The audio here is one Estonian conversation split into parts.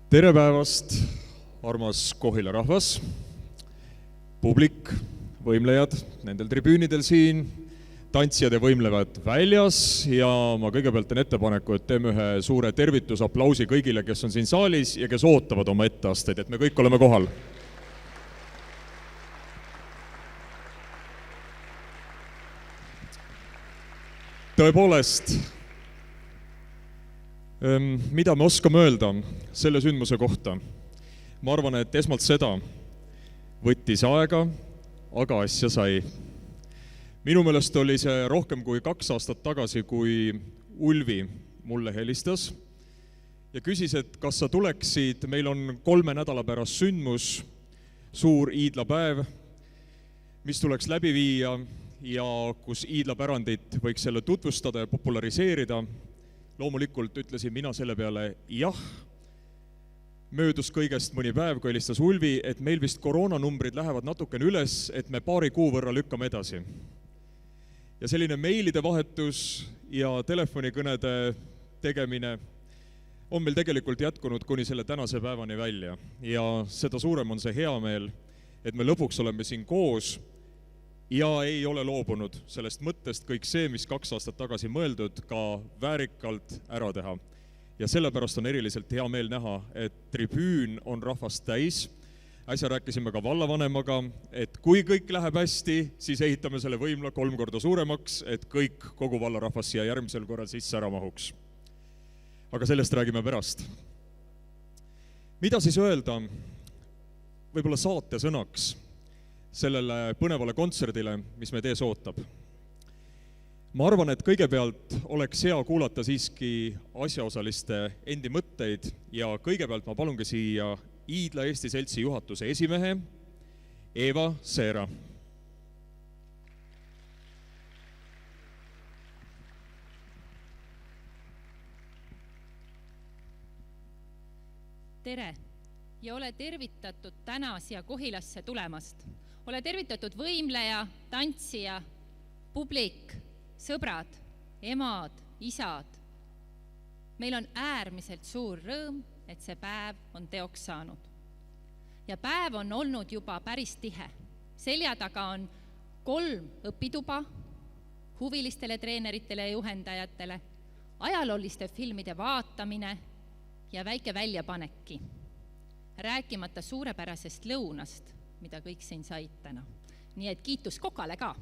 Tere päevast, armas Kohila rahvas, publik, võimlejad nendel tribüünidel siin, tantsijad ja võimlevad väljas ja ma kõigepealt teen ettepaneku, et teeme ühe suure tervitusaplausi kõigile, kes on siin saalis ja kes ootavad oma etteasteid, et me kõik oleme kohal. Tõepoolest, mida me oskame öelda selle sündmuse kohta? Ma arvan, et esmalt seda võttis aega, aga asja sai. Minu meelest oli see rohkem kui 2 aastat tagasi, kui Ulvi mulle helistas ja küsis, et kas sa tuleksid, meil on 3 nädala pärast sündmus, suur iidlapäev, mis tuleks läbi viia ja kus iidlapärandit võiks selle tutvustada ja populariseerida. Loomulikult ütlesin mina selle peale jah. Möödus kõigest mõni päev, kui helistas Ulvi, et meil vist koroonanumbrid lähevad natukene üles, et me paari kuu võrra lükkame edasi. Ja selline meilide vahetus ja telefonikõnede tegemine on meil tegelikult jätkunud kuni selle tänase päevani välja. Ja seda suurem on see hea meel, et me lõpuks oleme siin koos ja ei ole loobunud sellest mõttest kõik see, mis 2 aastat tagasi mõeldud, ka väärikalt ära teha. Ja sellepärast on eriliselt hea meel näha, et tribüün on rahvast täis. Äsja rääkisime ka vallavanemaga, et kui kõik läheb hästi, siis ehitame selle võimla 3 korda suuremaks, et kõik, kogu vallarahvas siia järgmisel korral sisse ära mahuks. Aga sellest räägime pärast. Mida siis öelda võib-olla saate sõnaks sellele põnevale kontserdile, mis meid ees ootab? Ma arvan, et kõigepealt oleks hea kuulata siiski asjaosaliste endi mõtteid ja kõigepealt ma palungi siia Iidla Eesti Seltsi juhatuse esimehe Eva Seera. Tere ja ole tervitatud täna siia Kohilasse tulemast. Ole tervitatud võimleja, tantsija, publik, sõbrad, emad, isad. Meil on äärmiselt suur rõõm, et see päev on teoks saanud. Ja päev on olnud juba päris tihe. Selja taga on 3 õpituba huvilistele treeneritele ja juhendajatele, ajalooliste filmide vaatamine ja väike väljapaneki. Rääkimata suurepärasest lõunast, mida kõik siin said täna. Nii et kiitus Kokale ka.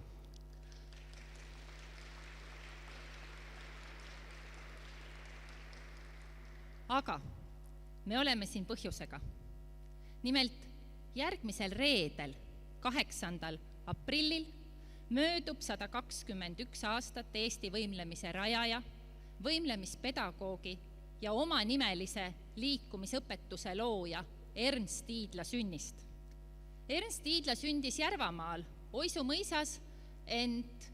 Aga me oleme siin põhjusega. Nimelt järgmisel reedel, 8. aprillil, möödub 121 aastat Eesti võimlemise rajaja, võimlemispedagoogi ja omanimelise liikumisõpetuse looja Ernst Iidla sünnist. Ernst Iidla sündis Järvamaal, Oisu mõisas, ent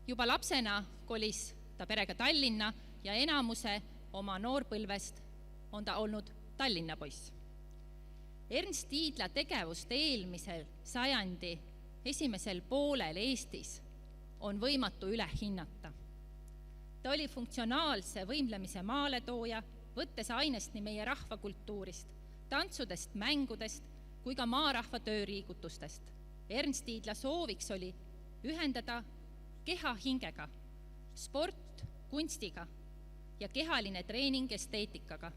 juba lapsena kolis ta perega Tallinna ja enamuse oma noorpõlvest on ta olnud Tallinna poiss. Ernst Iidla tegevust eelmisel sajandi esimesel poolel Eestis on võimatu üle hinnata. Ta oli funktsionaalse võimlemise maaletooja, võttes ainest nii meie rahvakultuurist, tantsudest, mängudest kui ka maarahva tööriigutustest. Ernst Iidla sooviks oli ühendada keha hingega, sport kunstiga ja kehaline treening esteetikaga.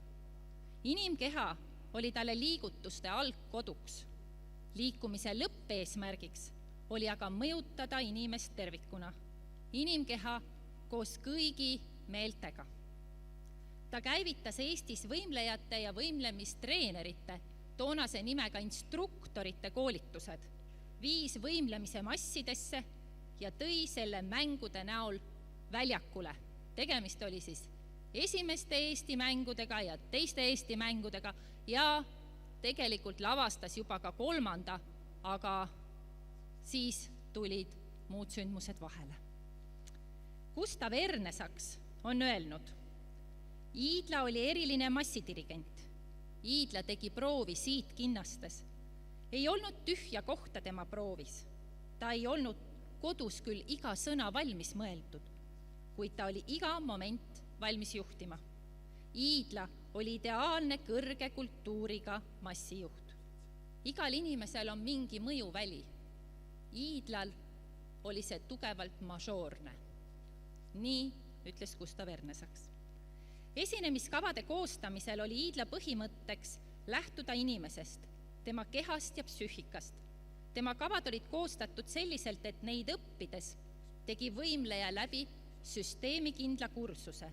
Inimkeha oli talle liigutuste algkoduks. Liikumise lõppeesmärgiks oli aga mõjutada inimest tervikuna. Inimkeha koos kõigi meeltega. Ta käivitas Eestis võimlejate ja võimlemistreenerite, toonase nimega instruktorite koolitused, viis võimlemise massidesse ja tõi selle mängude näol väljakule. Tegemist oli siis esimeste Eesti mängudega ja teiste Eesti mängudega ja tegelikult lavastas juba ka 3., aga siis tulid muud sündmused vahele. Gustav Ernesaks on öelnud, Iidla oli eriline massidirigent. Iidla tegi proovi siit kinnastes. Ei olnud tühja kohta tema proovis. Ta ei olnud kodus küll iga sõna valmis mõeldud, kuid ta oli iga moment valmis juhtima. Iidla oli ideaalne kõrge kultuuriga massijuht. Igal inimesel on mingi mõjuväli. Iidlal oli see tugevalt mažoorne. Nii ütles Gustav Ernesaks. Esinemiskavade koostamisel oli Iidla põhimõtteks lähtuda inimesest, tema kehast ja psüühikast. Tema kavad olid koostatud selliselt, et neid õppides tegi võimleja läbi süsteemikindla kursuse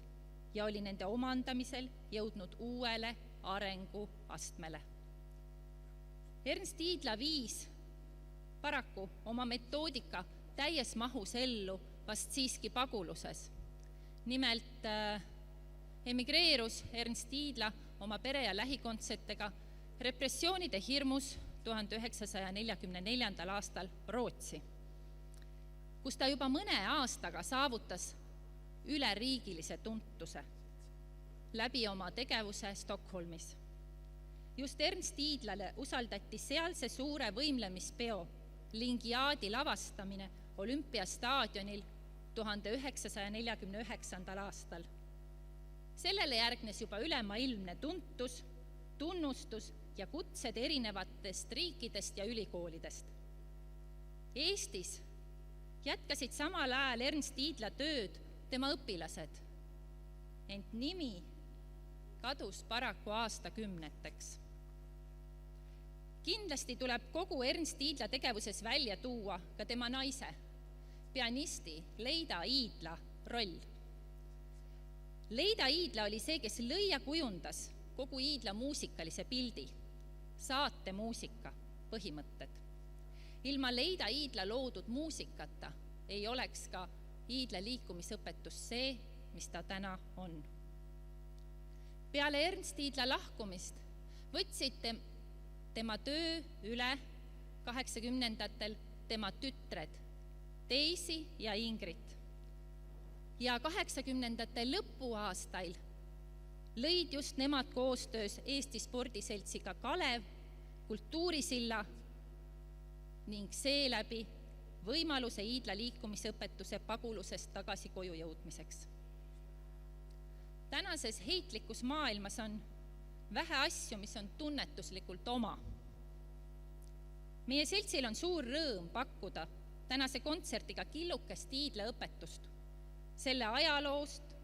ja oli nende omandamisel jõudnud uuele arenguastmele. Ernst Iidla viis paraku oma metoodika täies mahus ellu vast siiski paguluses. Nimelt emigreerus Ernst Iidla oma pere ja lähikondsetega repressioonide hirmus 1944. aastal Rootsi, kus ta juba mõne aastaga saavutas üleriigilise tuntuse läbi oma tegevuse Stockholmis. Just Ernst Iidlale usaldati sealse suure võimlemispeo Lingiaadi lavastamine Olümpiastaadionil 1949. aastal. Sellele järgnes juba ülemaailmne tuntus, tunnustus ja kutsed erinevatest riikidest ja ülikoolidest. Eestis jätkasid samal ajal Ernst Iidla tööd tema õpilased, ent nimi kadus paraku aastakümneteks. Kindlasti tuleb kogu Ernst Iidla tegevuses välja tuua ka tema naise, pianisti Leida Iidla roll. Leida Iidla oli see, kes lõi ja kujundas kogu Iidla muusikalise pildi, saatemuusika põhimõtted. Ilma Leida Iidla loodud muusikata ei oleks ka Iidla liikumisõpetus see, mis ta täna on. Peale Ernst Iidla lahkumist võtsid tema töö üle 80-ndatel tema tütred Daisy ja Ingrid. Ja 80-ndate lõpuaastail lõid just nemad koostöös Eesti spordiseltsiga Kalev kultuurisilla ning seeläbi võimaluse Iidla liikumisõpetuse pagulusest tagasi koju jõudmiseks. Tänases heitlikus maailmas on vähe asju, mis on tunnetuslikult oma. Meie seltsil on suur rõõm pakkuda tänase kontsertiga killukest Iidla õpetust, selle ajaloost,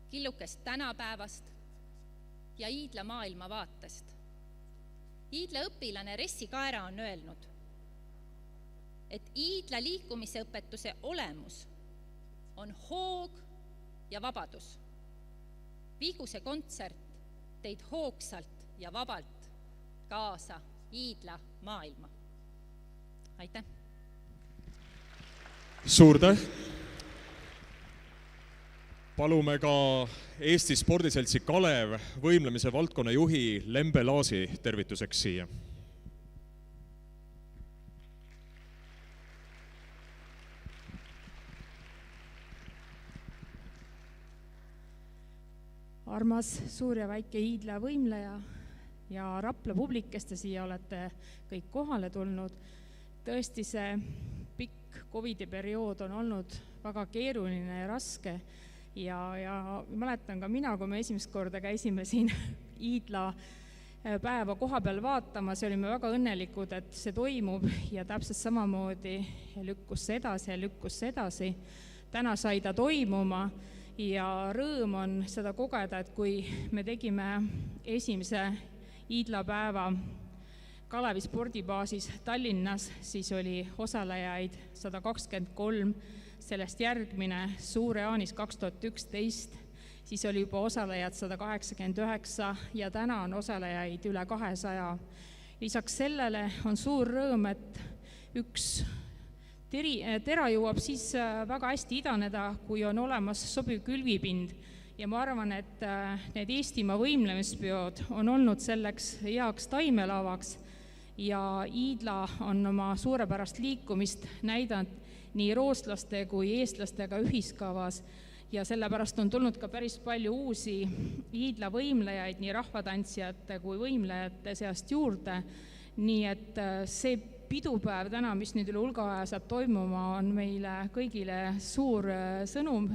killukest tänapäevast ja Iidla maailmavaatest. Iidla õpilane Ressi Kaera on öelnud, et Iidla liikumise õpetuse olemus on hoog ja vabadus. Viigu see kontsert teid hoogsalt ja vabalt kaasa Iidla maailma. Aitäh! Suur täh! Palume ka Eesti spordiseltsi Kalev võimlemise valdkonna juhi Lembe Laasi tervituseks siia. Armas suur ja väike Iidla võimleja ja Rapla publik, kes te siia olete kõik kohale tulnud. Tõesti see pikk COVID-i periood on olnud väga keeruline ja raske ja mäletan ka mina, kui me esimest korda käisime siin Iidla päeva koha peal vaatamas ja olime väga õnnelikud, et see toimub ja täpselt samamoodi lükkus see edasi. Täna sai ta toimuma ja rõõm on seda kogeda, et kui me tegime esimese Iidla päeva Kalevi spordibaasis Tallinnas, siis oli osalejaid 123, sellest järgmine Suur-Jaanis 2011, siis oli juba osalejad 189 ja täna on osalejaid üle 200. Lisaks sellele on suur rõõm, et üks tera jõuab siis väga hästi idaneda, kui on olemas sobiv külvipind. Ja ma arvan, et need Eestimaa võimlemispeod on olnud selleks heaks taimelavaks ja Iidla on oma suurepärast liikumist näidanud nii rootslaste kui eestlastega ühiskavas ja sellepärast on tulnud ka päris palju uusi Iidla võimlejaid nii rahvatantsijate kui võimlejate seast juurde. Nii et see pidupäev täna, mis nüüd üle hulga aja saab toimuma, on meile kõigile suur sõnum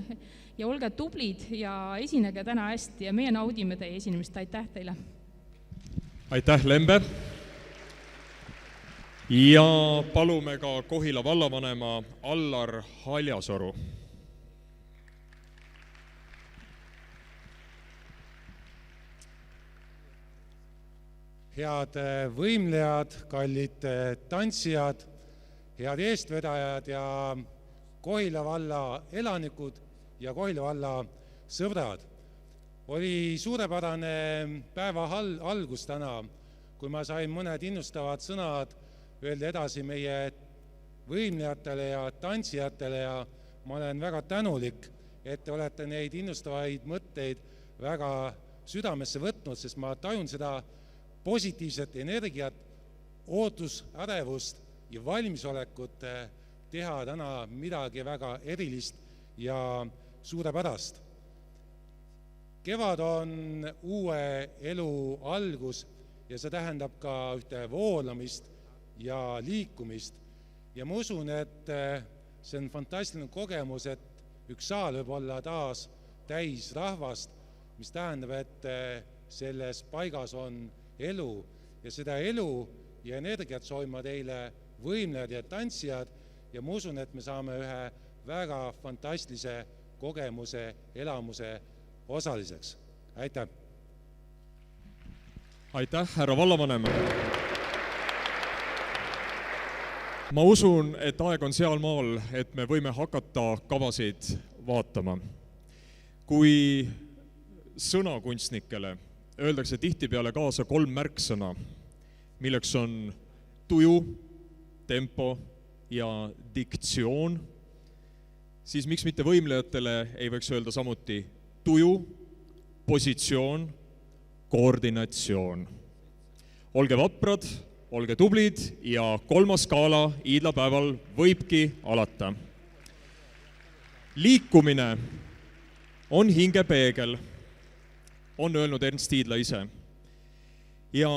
ja olge tublid ja esinege täna hästi ja meie naudime teie esinemist. Aitäh teile! Aitäh, Lembe! Ja palume ka Kohila vallavanema Allar Haljasoru. Head võimlejad, kallid tantsijad, head eestvedajad ja Kohila valla elanikud ja Kohila valla sõbrad. Oli suurepärane päeva algus täna, kui ma sain mõned innustavad sõnad öelda edasi meie võimlejatele ja tantsijatele ja ma olen väga tänulik, et te olete neid innustavaid mõtteid väga südamesse võtnud, sest ma tajun seda positiivset energiat, ootusärevust ja valmisolekut teha täna midagi väga erilist ja suurepärast. Kevad on uue elu algus ja see tähendab ka ühte voolamist ja liikumist. Ja ma usun, et see on fantastiline kogemus, et üks saal võib olla taas täis rahvast, mis tähendab, et selles paigas on elu ja seda elu ja energiat soovima teile võimlejad ja tantsijad ja ma usun, et me saame ühe väga fantastilise kogemuse, elamuse osaliseks. Aitäh! Aitäh, härra vallavanem! Ma usun, et aeg on sealmaal, et me võime hakata kavasid vaatama. Kui sõnakunstnikele öeldakse tihtipeale kaasa 3 märksõna, milleks on tuju, tempo ja diktsioon, siis miks mitte võimlejatele ei võiks öelda samuti tuju, positsioon, koordinatsioon. Olge vaprad, olge tublid ja 3. skaala iidlapäeval võibki alata. Liikumine on hingepeegel, on öelnud Ernst Iidla ise. Ja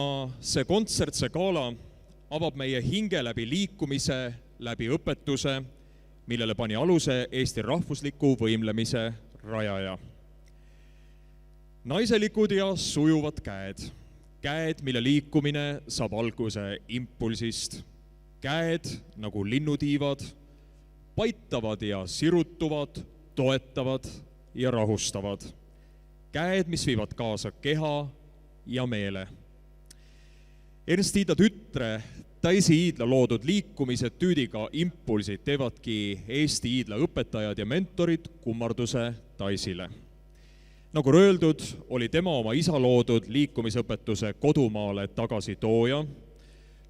see kontsert, see gala avab meie hinge läbi liikumise, läbi õpetuse, millele pani aluse Eesti rahvusliku võimlemise rajaja. Naiselikud ja sujuvad käed. Käed, mille liikumine saab alguse impulsist. Käed nagu linnutiivad, paitavad ja sirutuvad, toetavad ja rahustavad. Käed, mis viivad kaasa keha ja meele. Ernst Iidla tütre Daisy Iidla loodud liikumisetüüdiga impulsid teevadki Eesti Iidla õpetajad ja mentorid kummarduse Daisyle. Nagu öeldud, oli tema oma isa loodud liikumisõpetuse kodumaale tagasi tooja,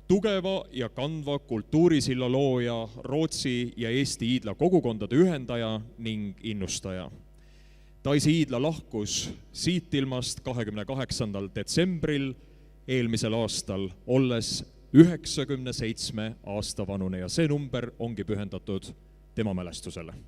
tugeva ja kandva kultuurisilla looja, Rootsi ja Eesti Iidla kogukondade ühendaja ning innustaja. Daisy Iidla lahkus siit ilmast 28. detsembril eelmisel aastal, olles 97 aasta vanune ja see number ongi pühendatud tema mälestusele.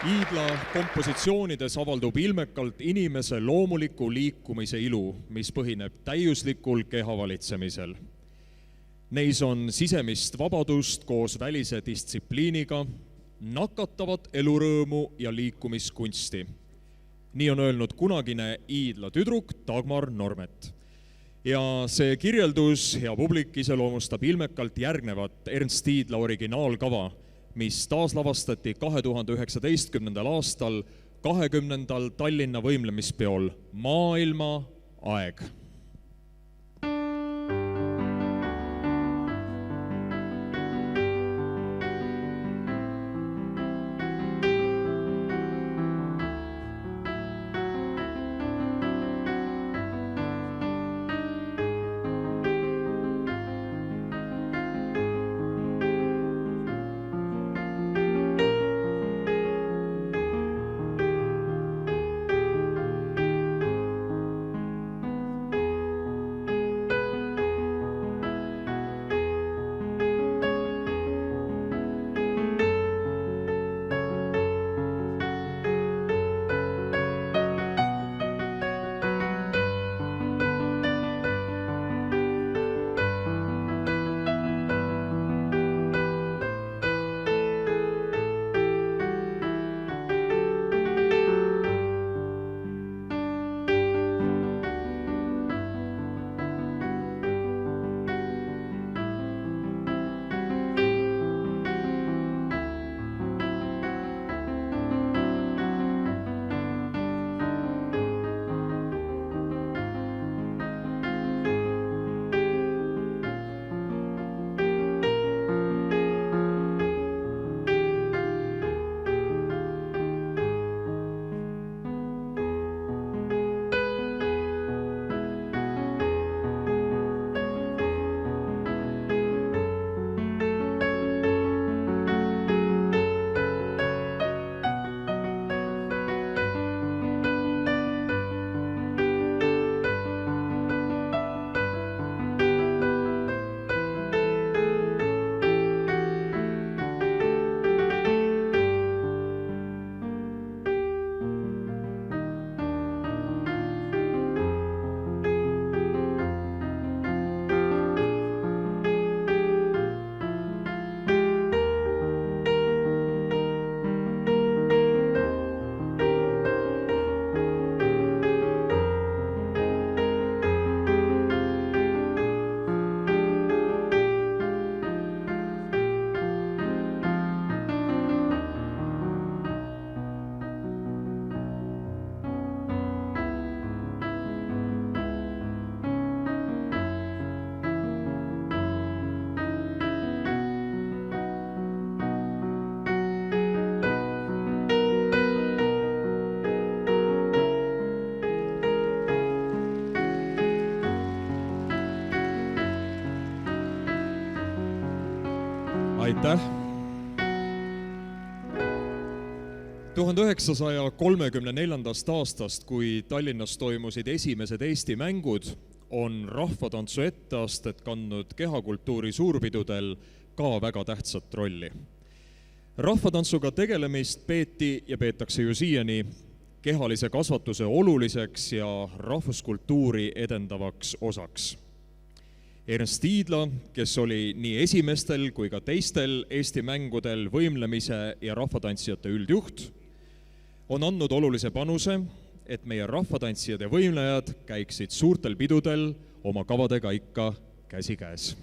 Iidla kompositsioonides avaldub ilmekalt inimese loomuliku liikumise ilu, mis põhineb täiuslikul kehavalitsemisel. Neis on sisemist vabadust koos välise distsipliiniga, nakatavat elurõõmu ja liikumiskunsti. Nii on öelnud kunagine Iidla tüdruk Dagmar Normet. ja see kirjeldus, hea publik, iseloomustab ilmekalt järgnevat Ernst Tiidla originaalkava, mis taaslavastati 2019. aastal 20. Tallinna võimlemispeol Maailma aeg. Aitäh! 1934. aastast, kui Tallinnas toimusid esimesed Eesti mängud, on rahvatantsu etteastet kandnud kehakultuuri suurpidudel ka väga tähtsat rolli. Rahvatantsuga tegelemist peeti ja peetakse ju siiani kehalise kasvatuse oluliseks ja rahvuskultuuri edendavaks osaks. Ernst Tiidla, kes oli nii esimestel kui ka teistel Eesti mängudel võimlemise ja rahvatantsijate üldjuht, on andnud olulise panuse, et meie rahvatantsijad ja võimlejad käiksid suurtel pidudel oma kavadega ikka käsikäes.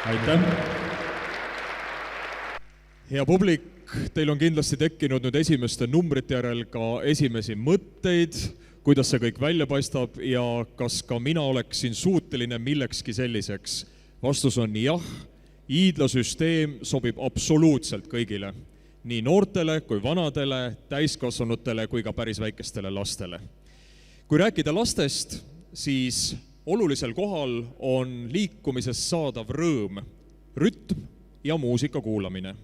Aitäh! Hea publik, teil on kindlasti tekkinud nüüd esimeste numbrite järel ka esimesi mõtteid, kuidas see kõik välja paistab ja kas ka mina oleksin suuteline millekski selliseks. Vastus on jah, iidlasüsteem sobib absoluutselt kõigile, nii noortele kui vanadele, täiskasvanutele kui ka päris väikestele lastele. Kui rääkida lastest, siis olulisel kohal on liikumisest saadav rõõm, rütm ja muusika kuulamine.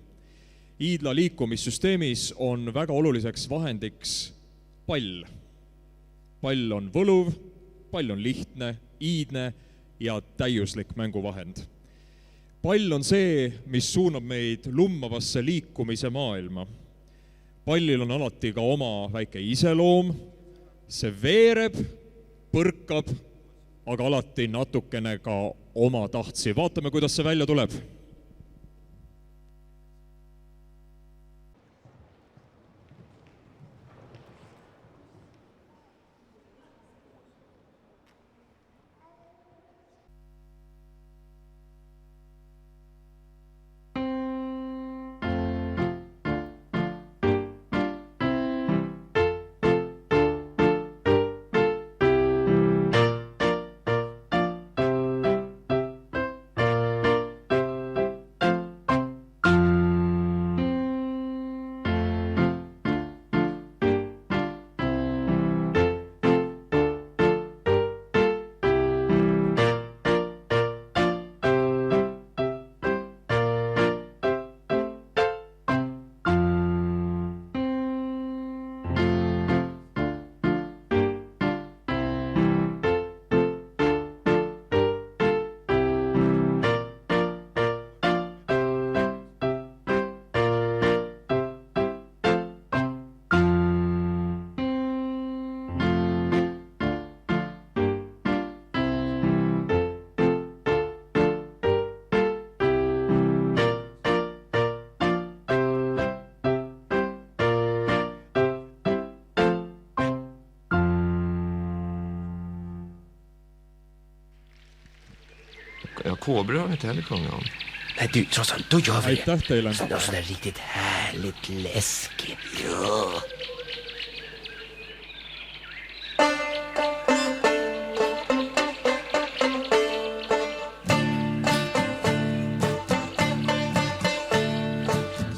Iidla liikumissüsteemis on väga oluliseks vahendiks pall. Pall on võluv, pall on lihtne, iidne ja täiuslik mänguvahend. Pall on see, mis suunab meid lummavasse liikumise maailma. Pallil on alati ka oma väike iseloom, see veereb, põrkab, aga alati natukene ka oma tahtsi. Vaatame, kuidas see välja tuleb. Ja, Kobra har vi inte heller sjunga om. Nej du, trots allt, då gör vi Aitäh teile! något sådär riktigt härligt läskigt. Ja.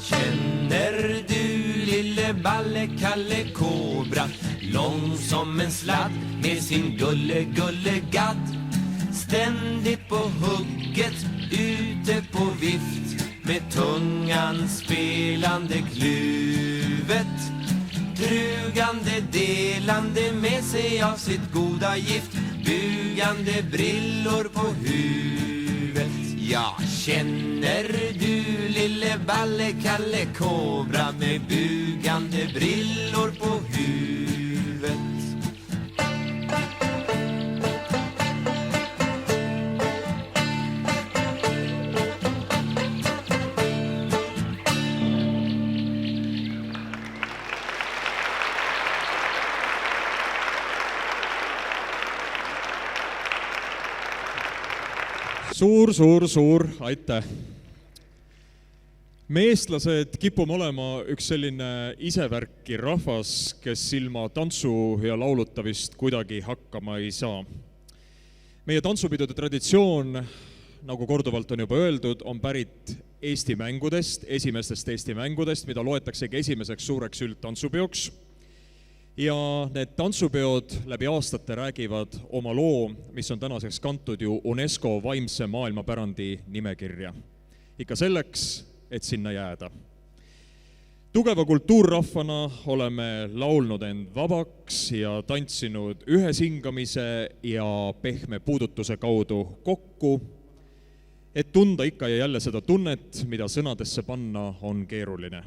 Känner du lille balle Kalle Kobra, lång som en sladd med sin gulle-gulle-gadd, ständigt på hugget, ute på vift, med tungan spelande kluvet, drugande, delande med sig av sitt goda gift, bugande brillor på huvudet. Ja, känner du lille balle Kalle Kobra med bugande brillor på huvudet? Suur aitäh! Me eestlased kipume olema üks selline isevärki rahvas, kes ilma tantsu ja lauluta vist kuidagi hakkama ei saa. Meie tantsupidude traditsioon, nagu korduvalt on juba öeldud, on pärit Eesti mängudest, esimestest Eesti mängudest, mida loetaksegi esimeseks suureks üldtantsupeoks. Ja need tantsupeod läbi aastate räägivad oma loo, mis on tänaseks kantud ju UNESCO vaimse maailmapärandi nimekirja. Ikka selleks, et sinna jääda. Tugeva kultuurrahvana oleme laulnud end vabaks ja tantsinud ühesingamise ja pehme puudutuse kaudu kokku, et tunda ikka ja jälle seda tunnet, mida sõnadesse panna on keeruline.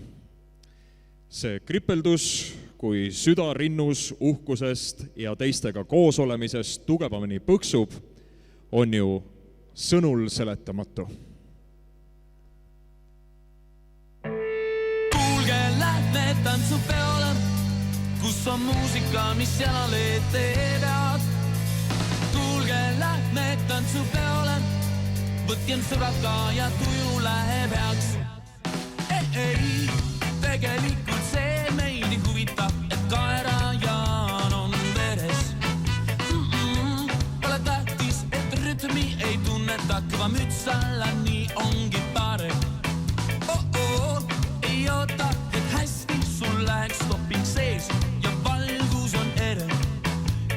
See kripeldus, kui süda rinnus uhkusest ja teistega koos olemisest tugevamini põksub, on ju sõnul seletamatu. Kuulge, lähme tantsupeole, kus on muusika, mis jalale teevad. Kuulge, lähme tantsupeole, võtkem sõbrad ka ja tuju läheb heaks. Ei, tegelikult see meid ei huvita, et kaerajaan on veres. Pole tähtis, et rütmi ei tunneta, kõva müts alla, nii ongi parem. Ei oota, et hästi sul läheks stopping sees ja valgus on ere.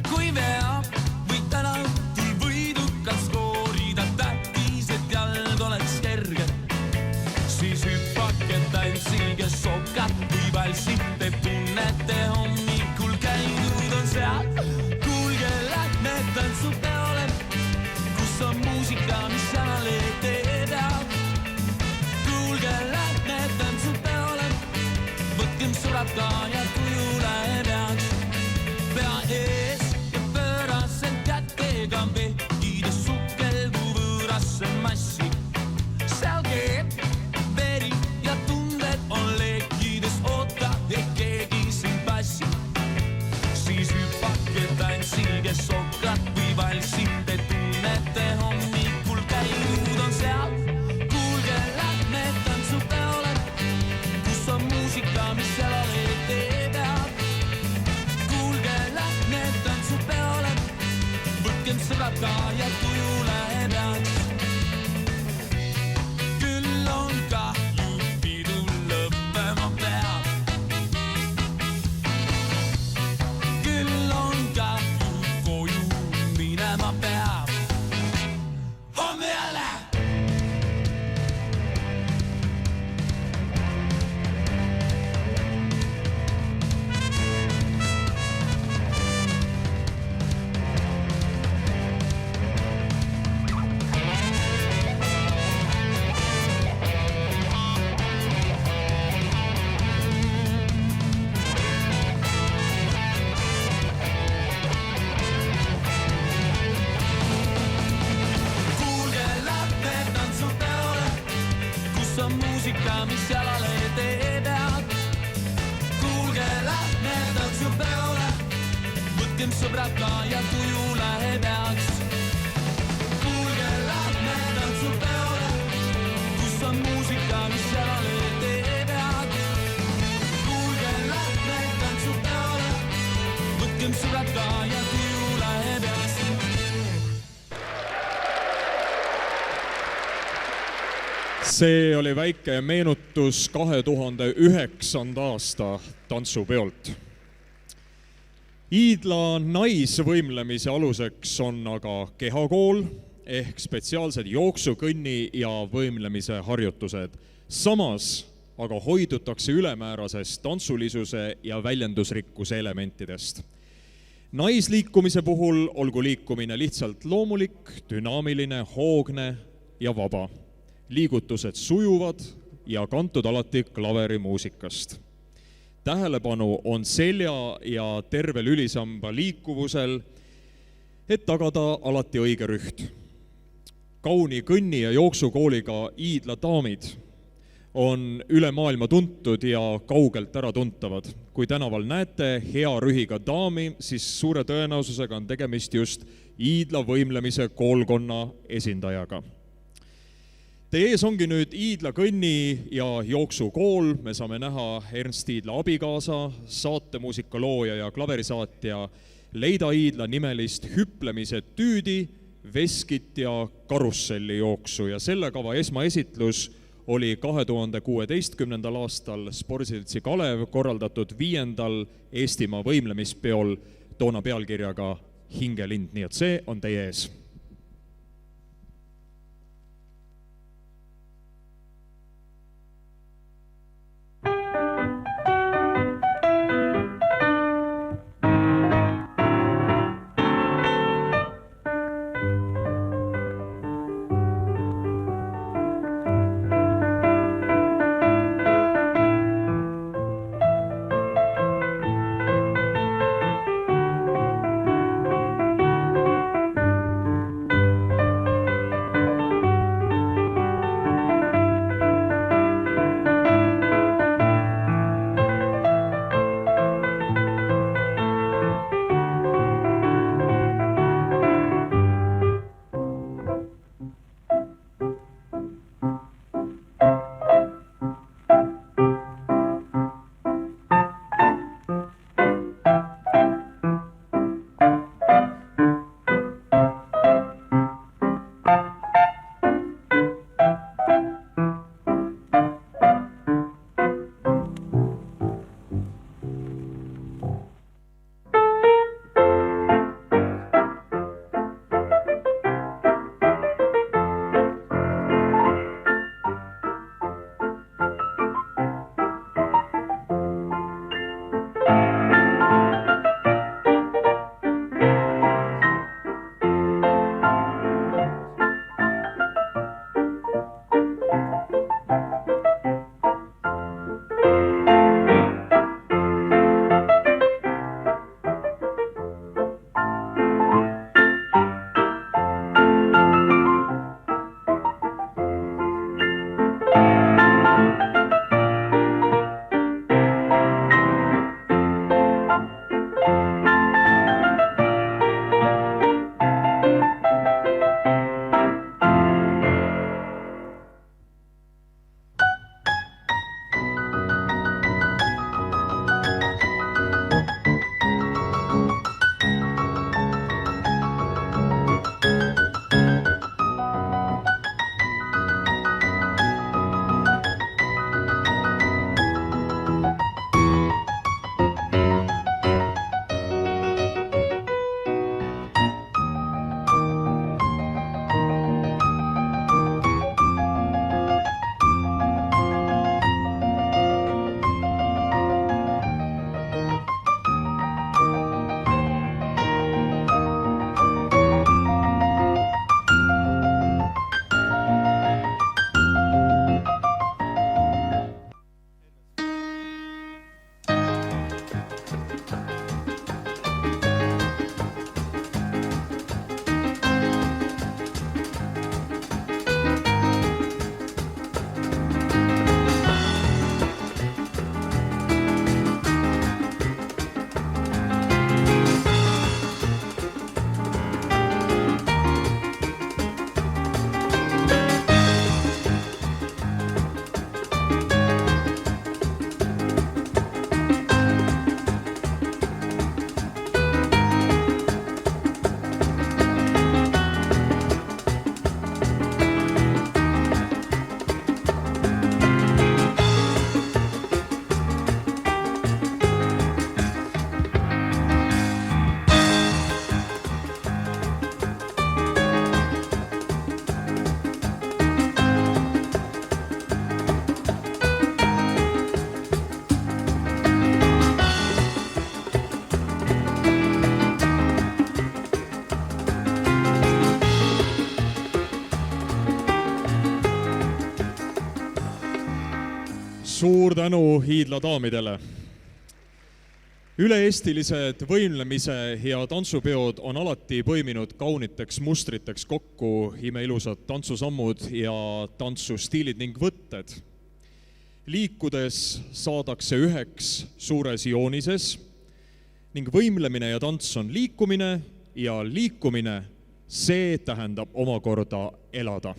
Kui veab, võid alati võidukalt skoorida, tähtis, et jalg oleks kerge. Siis hüppake, tantsige, sokad või valsid, te tunnete hommikul käidud on seal. Kuulge, lähme tantsupeole, kus on muusika, mis jalale teeb head. Kuulge, lähme tantsupeole, võtkem sõbrad ka ja tuju läheb heaks. Pea ees ja pööraselt kätega vehkides sukelgu võõrasse massi. Seal keeb veri ja tunded on leekides, oota, et keegi sind passi. Siis hüppake, tantsige, sokad või valsid, te tunnete hommikul käidud on seal. Kuulge, lähme tantsupeole, kus on muusika, mis jalale teeb head. Kuulge, lähme tantsupeole, võtkem sõbrad ka ja tuju läheb heaks. Küll on kahju, pidu lõppema peab. Küll on kahju, koju minema peab. Homme jälle! Kuulge, lähme tantsupeole, kus on muusika, mis jalale teeb head. Kuulge, lähme tantsupeole, võtkem sõbrad ka ja tuju läheb heaks. Kuulge, lähme tantsupeole, kus on muusika, mis jalale teeb head. Kuulge, lähme tantsupeole, võtkem sõbrad ka ja tuju läheb heaks. See oli väike meenutus 2009. aasta tantsupeolt. Iidla naisvõimlemise aluseks on aga kehakool ehk spetsiaalsed jooksu, kõnni ja võimlemise harjutused. Samas aga hoidutakse ülemäärasest tantsulisuse ja väljendusrikkuse elementidest. Naisliikumise puhul olgu liikumine lihtsalt loomulik, dünaamiline, hoogne ja vaba. Liigutused sujuvad ja kantud alati klaverimuusikast. Tähelepanu on selja ja terve lülisamba liikuvusel, et tagada alati õige rüht. Kauni kõnni- ja jooksukooliga Iidla daamid on üle maailma tuntud ja kaugelt ära tuntavad. Kui tänaval näete hea rühiga daami, siis suure tõenäosusega on tegemist just Iidla võimlemise koolkonna esindajaga. Teie ees ongi nüüd Iidla kõnni- ja jooksukool. Me saame näha Ernst Iidla abikaasa, saatemuusika looja ja klaverisaatja Leida Iidla nimelist hüplemise tüüdi, veskit ja karusselli jooksu ja selle kava esmaesitlus oli 2016. aastal Spordiseltsi Kalev korraldatud 5. Eestimaa võimlemispeol toona pealkirjaga Hingelind, nii et see on teie ees. Suur tänu Hiidla daamidele. Üle-eestilised võimlemise ja tantsupeod on alati põiminud kauniteks mustriteks kokku imeilusad tantsusammud ja tantsustiilid ning võtted. Liikudes saadakse üheks suures joonises ning võimlemine ja tants on liikumine ja liikumine, see tähendab omakorda elada.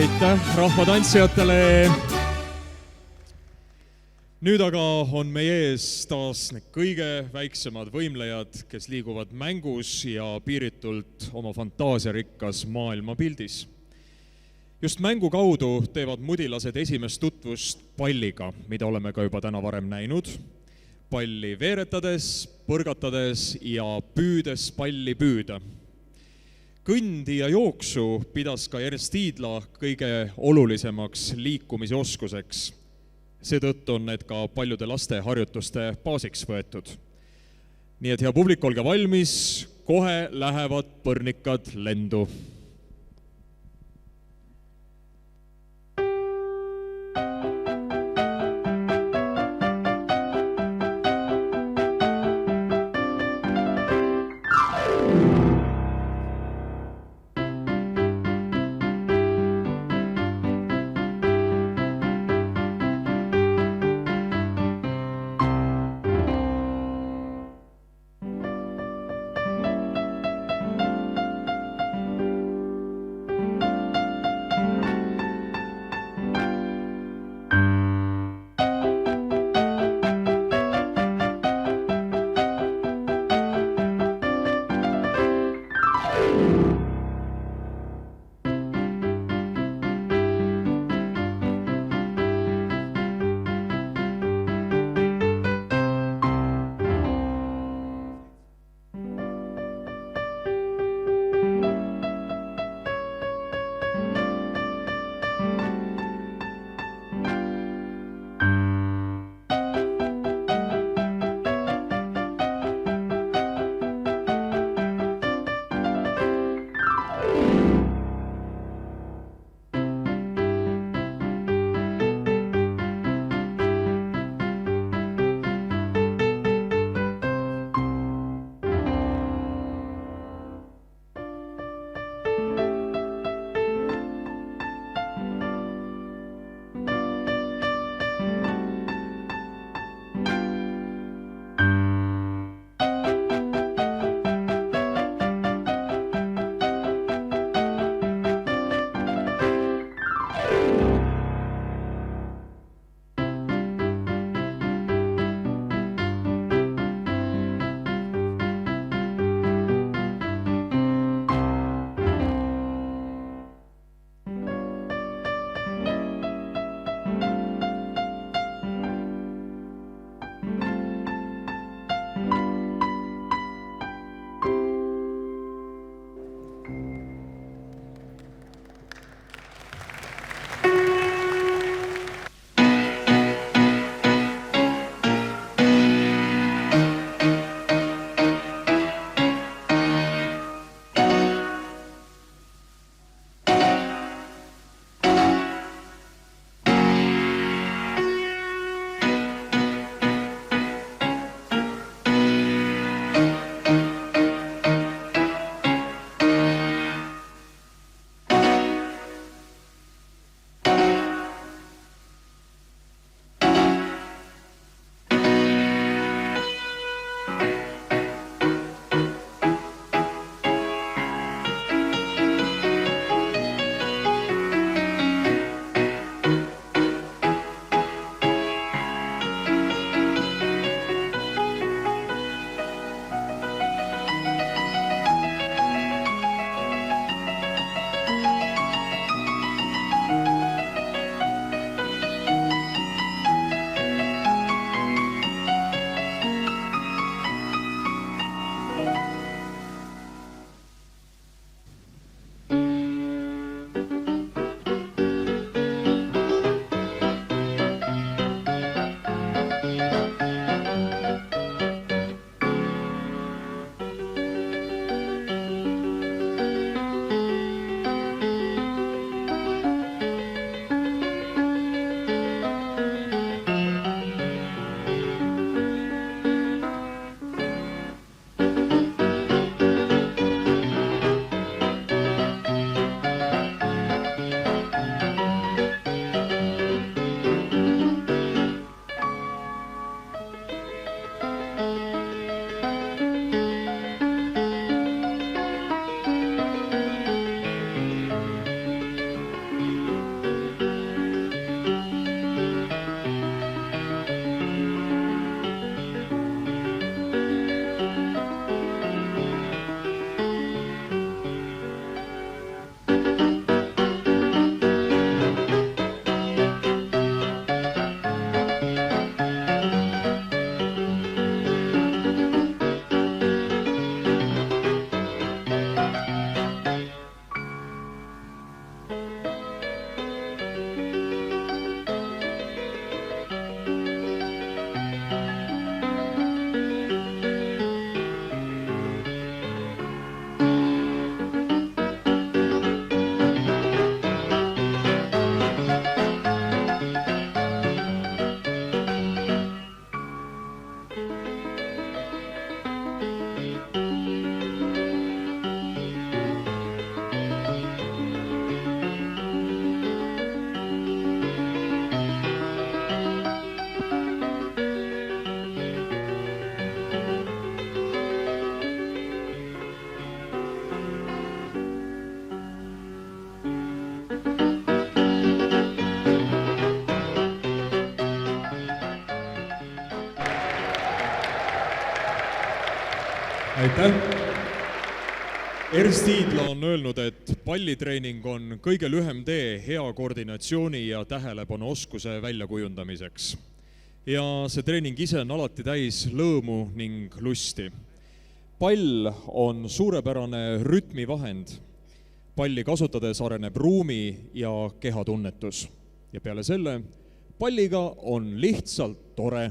aitäh rahvatantsijatele! Nüüd aga on meie ees taas need kõige väiksemad võimlejad, kes liiguvad mängus ja piiritult oma fantaasiarikkas maailmapildis. Just mängu kaudu teevad mudilased esimest tutvust palliga, mida oleme ka juba täna varem näinud. Palli veeretades, põrgatades ja püüdes palli püüda. Kõndi ja jooksu pidas ka Ernst Tiidla kõige olulisemaks liikumise oskuseks. Seetõttu on need ka paljude laste harjutuste baasiks võetud. Nii et hea publik, olge valmis, kohe lähevad põrnikad lendu. Aitäh! Ernst Hiidla on öelnud, et pallitreening on kõige lühem tee hea koordinatsiooni ja tähelepanuoskuse väljakujundamiseks. Ja see treening ise on alati täis lõõmu ning lusti. Pall on suurepärane rütmivahend. Palli kasutades areneb ruumi ja kehatunnetus. Ja peale selle, palliga on lihtsalt tore.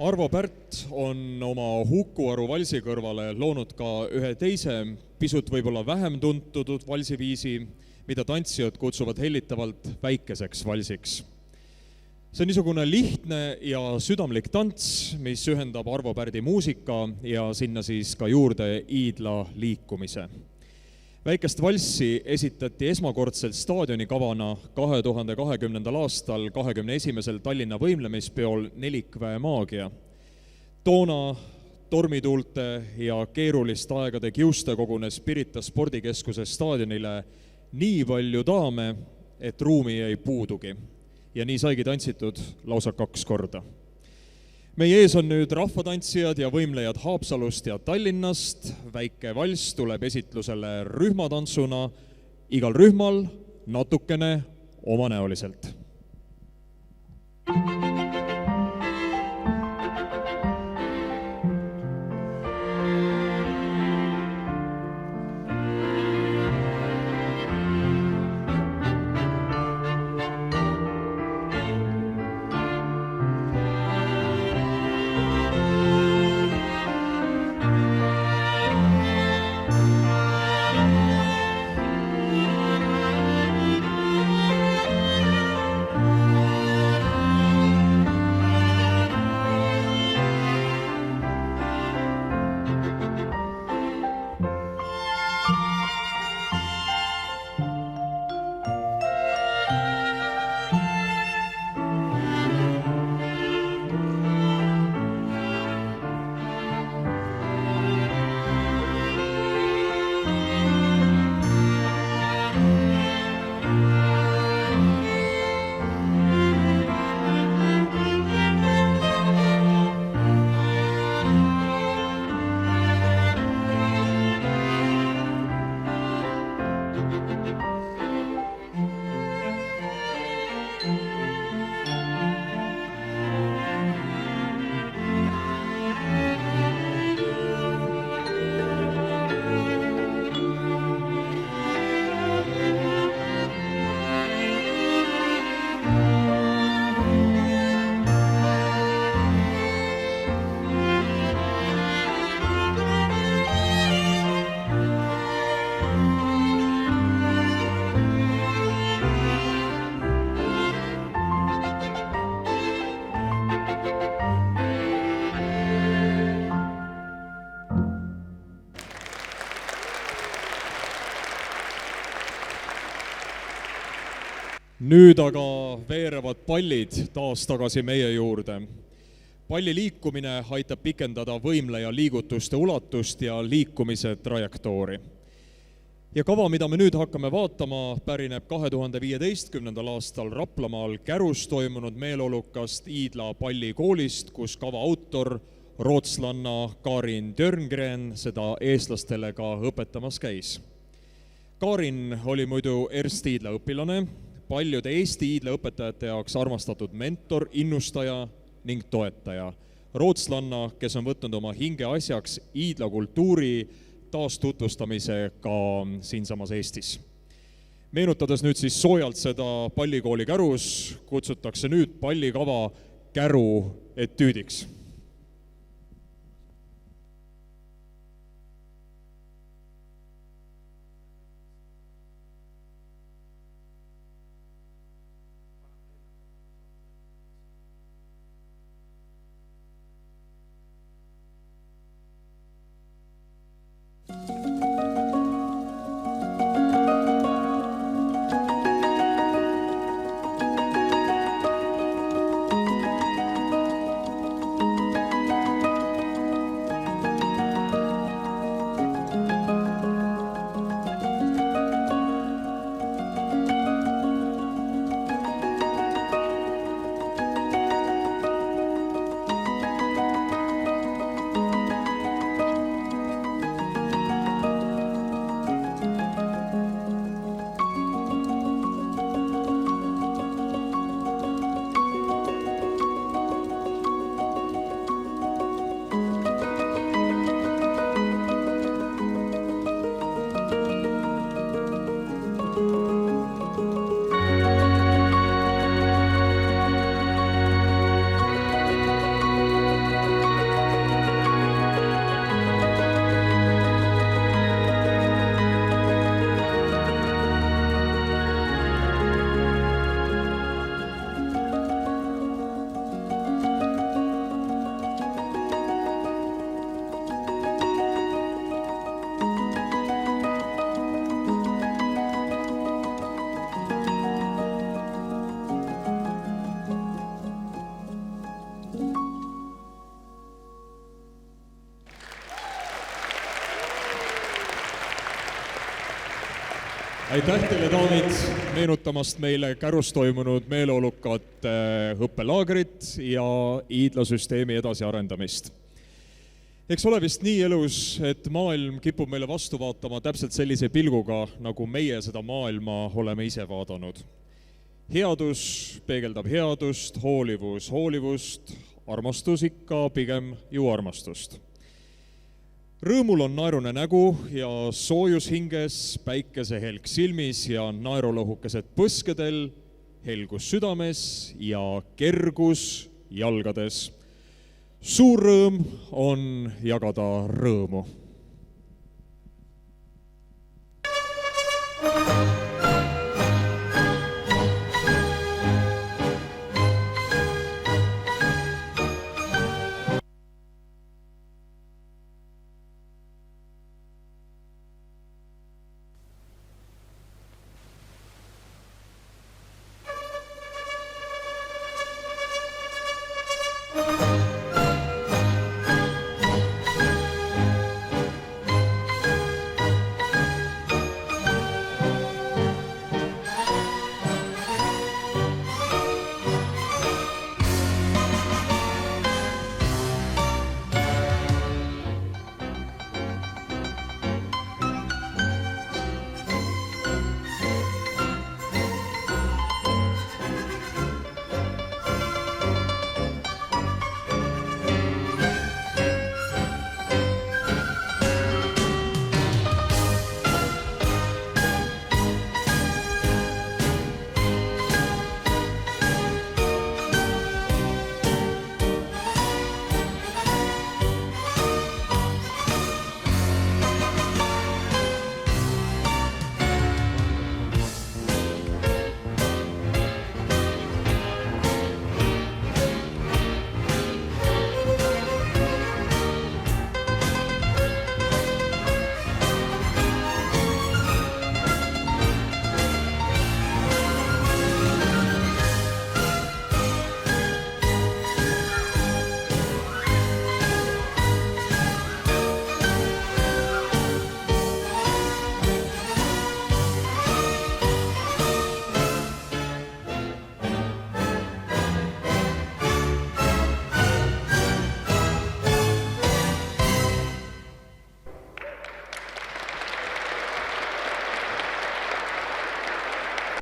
Arvo Pärt on oma Hukuaru valsi kõrvale loonud ka ühe teise, pisut võib-olla vähem tuntud valsiviisi, mida tantsijad kutsuvad hellitavalt väikeseks valsiks. See on niisugune lihtne ja südamlik tants, mis ühendab Arvo Pärdi muusika ja sinna siis ka juurde Hiidla liikumise. Väikest valssi esitati esmakordselt staadionikavana 2020. aastal 21. Tallinna võimlemispeol Nelikväe maagia. Toona tormituulte ja keeruliste aegade kiuste kogunes Pirita spordikeskuse staadionile nii palju daame, et ruumi ei puudugi. Ja nii saigi tantsitud lausa 2 korda. Meie ees on nüüd rahvatantsijad ja võimlejad Haapsalust ja Tallinnast. Väike valss tuleb esitlusele rühmatantsuna, igal rühmal natukene omanäoliselt. Nüüd aga veerevad pallid taas tagasi meie juurde. Palli liikumine aitab pikendada võimleja liigutuste ulatust ja liikumise trajektoori. Ja kava, mida me nüüd hakkame vaatama, pärineb 2015. aastal Raplamaal Kärus toimunud meeleolukast Iidla pallikoolist, kus kava autor, rootslanna Karin Dörngren seda eestlastele ka õpetamas käis. Karin oli muidu Erst Iidla õpilane, paljude Eesti Iidla õpetajate jaoks armastatud mentor, innustaja ning toetaja. Rootslanna, kes on võtnud oma hinge asjaks Iidla kultuuri taastutvustamise ka siinsamas Eestis. Meenutades nüüd siis soojalt seda pallikooli Kärus, kutsutakse nüüd pallikava Käru etüüdiks. Aitäh teile, daamid, meenutamast meile Kärus toimunud meeleolukat õppelaagrit ja iidlasüsteemi edasiarendamist. Eks ole vist nii elus, et maailm kipub meile vastu vaatama täpselt sellise pilguga, nagu meie seda maailma oleme ise vaadanud. Headus peegeldab headust, hoolivus hoolivust, armastus ikka pigem ju armastust. Rõõmul on naerune nägu ja soojus hinges, päikesehelk silmis ja naerulõhukesed põskedel, helgus südames ja kergus jalgades. Suur rõõm on jagada rõõmu.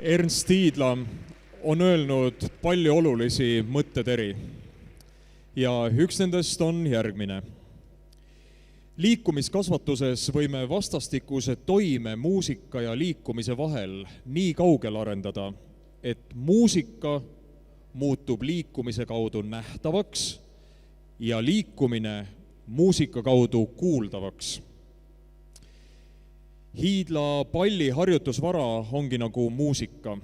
Ernst Hiidla on öelnud palju olulisi mõtteteri ja üks nendest on järgmine. Liikumiskasvatuses võime vastastikuse toime muusika ja liikumise vahel nii kaugel arendada, et muusika muutub liikumise kaudu nähtavaks ja liikumine muusika kaudu kuuldavaks. Hiidla palli harjutusvara ongi nagu muusika.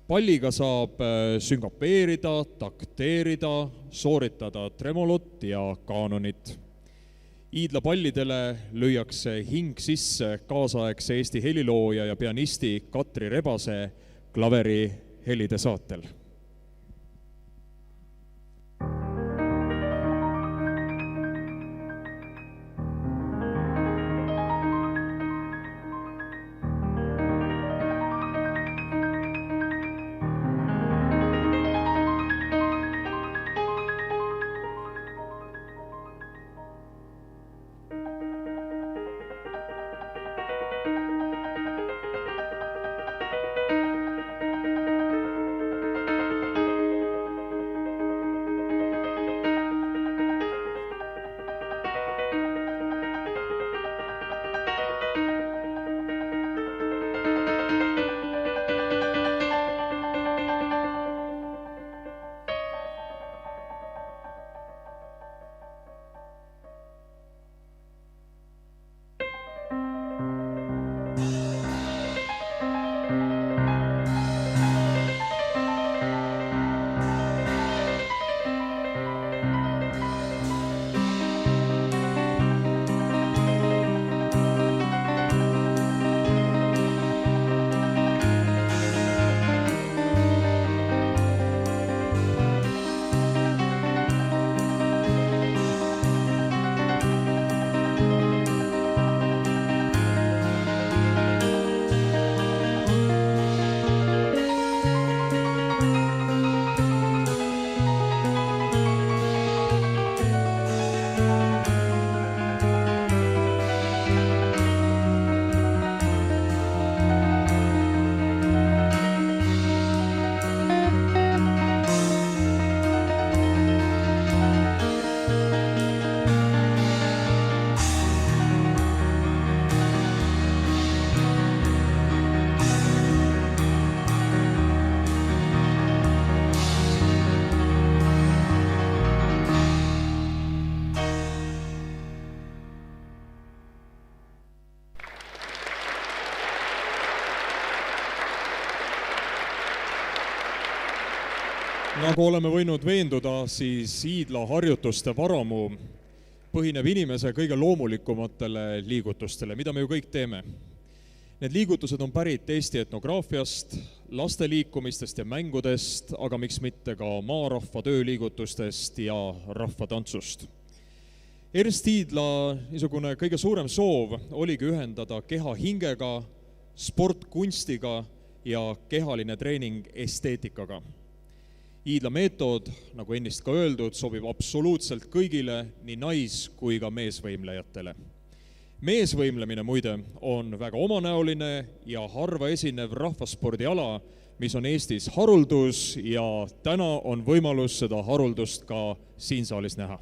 Palliga saab sünkopeerida, takteerida, sooritada tremolot ja kaanonit. Hiidla pallidele lüüakse hing sisse kaasaegse Eesti helilooja ja pianisti Katri Rebase klaveri helide saatel. Nagu oleme võinud veenduda, siis Hiidla harjutuste varamu põhineb inimese kõige loomulikumatele liigutustele, mida me ju kõik teeme. Need liigutused on pärit Eesti etnograafiast, laste liikumistest ja mängudest, aga miks mitte ka maarahva tööliigutustest ja rahvatantsust. Ernst Hiidla niisugune kõige suurem soov oligi ühendada keha hingega, sport kunstiga ja kehaline treening esteetikaga. Hiidla meetod, nagu ennist ka öeldud, sobib absoluutselt kõigile, nii nais- kui ka meesvõimlejatele. Meesvõimlemine muide on väga omanäoline ja harva esinev rahvaspordiala, mis on Eestis haruldus ja täna on võimalus seda haruldust ka siin saalis näha.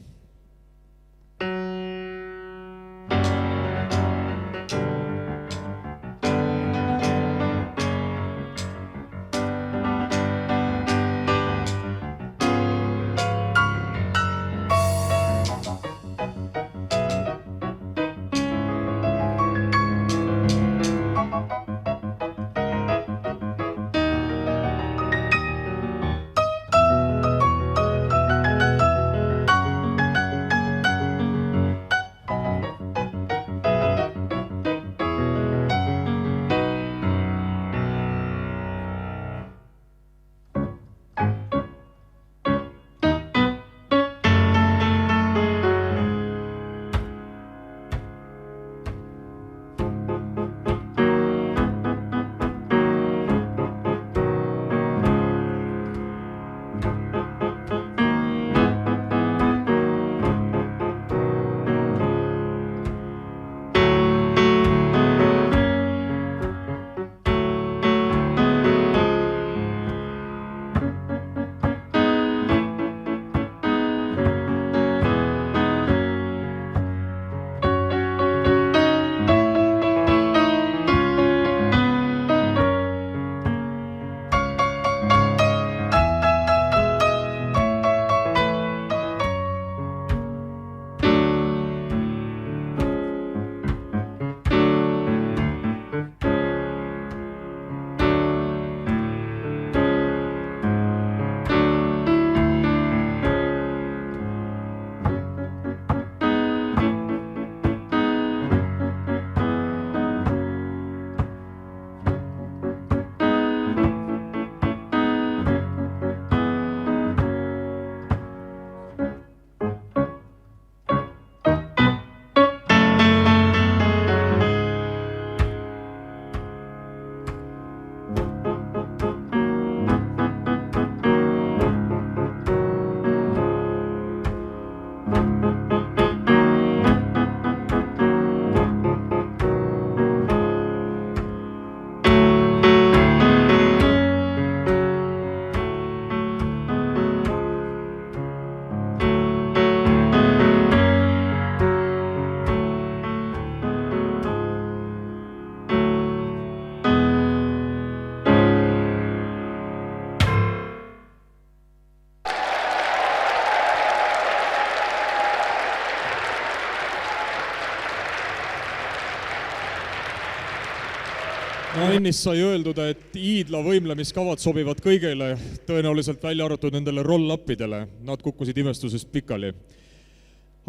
No ennist sai öeldud, et Iidla võimlemiskavad sobivad kõigile, tõenäoliselt välja arvatud nendele roll-upidele. Nad kukkusid imestusest pikali.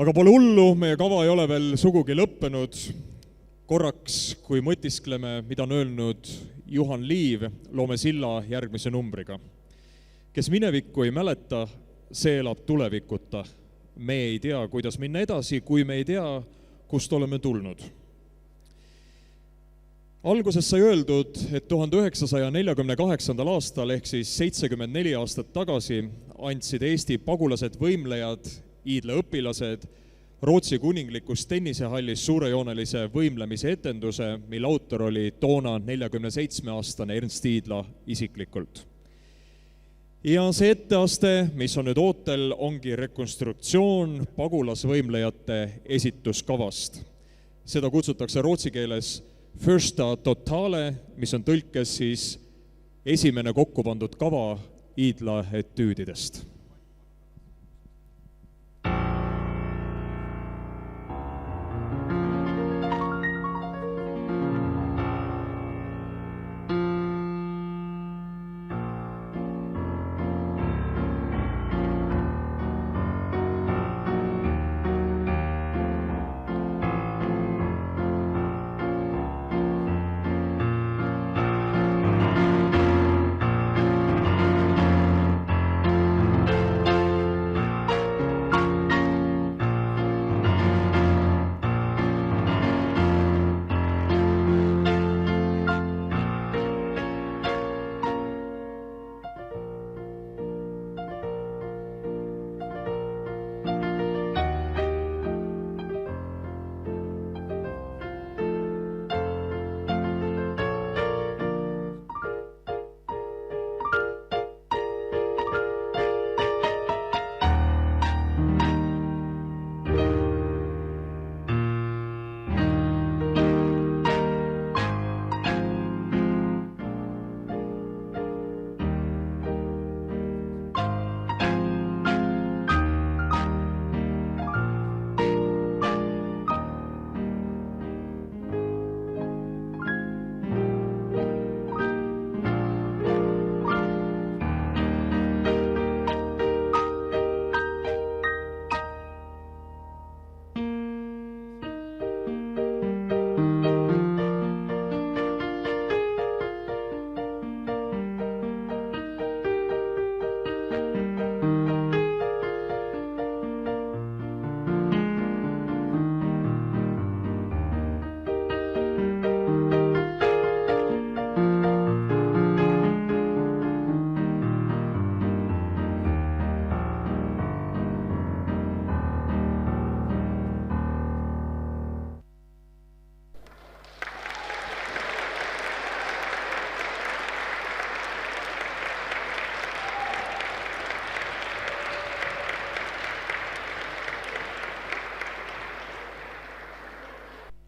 Aga pole hullu, meie kava ei ole veel sugugi lõppenud. Korraks, kui mõtiskleme, mida on öelnud Juhan Liiv, loome silla järgmise numbriga. Kes minevikku ei mäleta, see elab tulevikuta. Me ei tea, kuidas minna edasi, kui me ei tea, kust oleme tulnud. Alguses sai öeldud, et 1948. aastal ehk siis 74 aastat tagasi andsid Eesti pagulased võimlejad, Iidla õpilased, Rootsi kuninglikus tennisehallis suurejoonelise võimlemise etenduse, mille autor oli toona 47-aastane Ernst Iidla isiklikult. Ja see etteaste, mis on nüüd ootel, ongi rekonstruktsioon pagulasvõimlejate esituskavast. Seda kutsutakse rootsi keeles Första Totale, mis on tõlkes siis esimene kokku pandud kava Iidla etüüdidest.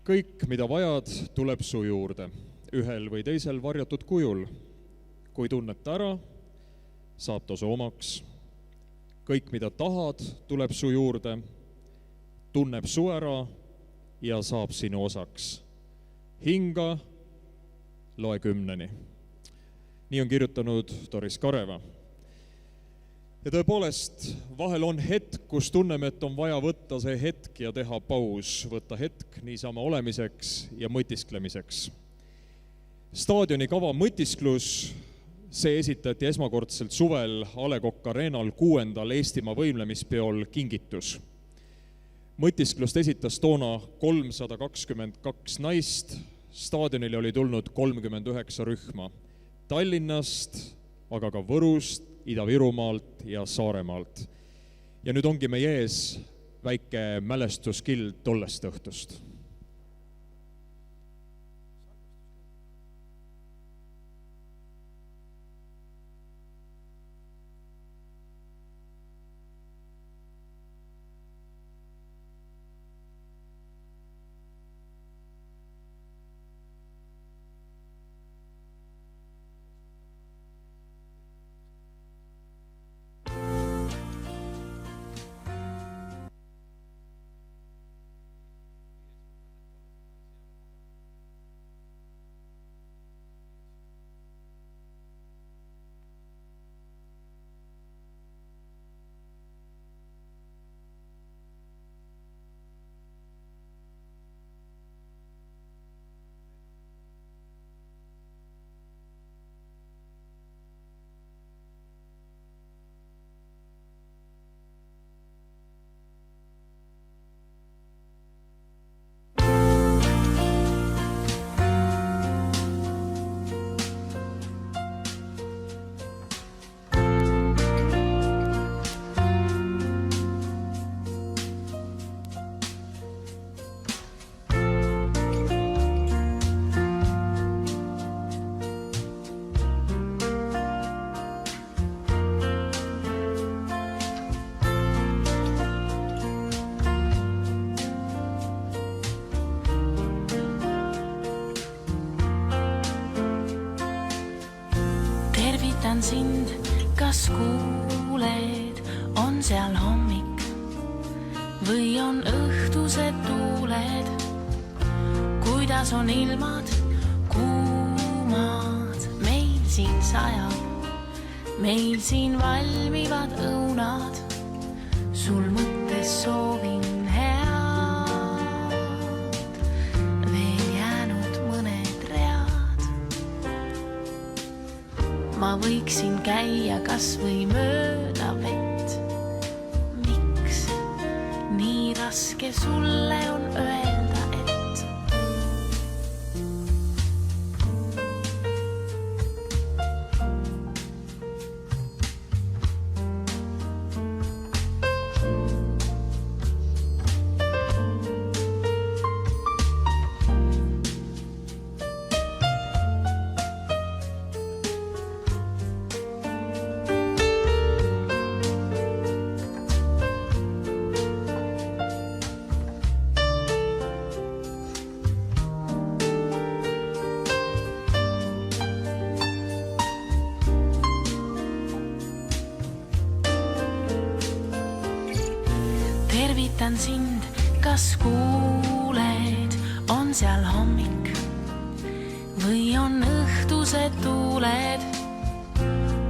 Kõik, mida vajad, tuleb su juurde, ühel või teisel varjatud kujul. Kui tunned ta ära, saab ta su omaks. Kõik, mida tahad, tuleb su juurde, tunneb su ära ja saab sinu osaks. Hinga, loe 10. Nii on kirjutanud Doris Kareva. Ja tõepoolest, vahel on hetk, kus tunneme, et on vaja võtta see hetk ja teha paus, võtta hetk niisama olemiseks ja mõtisklemiseks. Staadioni kava Mõtisklus, see esitati esmakordselt suvel A. Le Coq Arenal 6. Eestimaa võimlemispeol Kingitus. Mõtisklust esitas toona 322 naist, staadionile oli tulnud 39 rühma. Tallinnast, aga ka Võrust, Ida-Virumaalt ja Saaremaalt. Ja nüüd ongi meie ees väike mälestuskild tollest õhtust. tervitan sind, kas kuuled, on seal hommik või on õhtused tuuled. Kuidas on ilmad kuumad, meil siin sajab, meil siin valmivad õunad. Sul mõttes soovin head, veel jäänud mõned read. Ma võiksin käia kas või mööda vett. Miks nii raske sulle on öelda, et tervitan sind, kas kuuled, on seal hommik või on õhtused tuuled.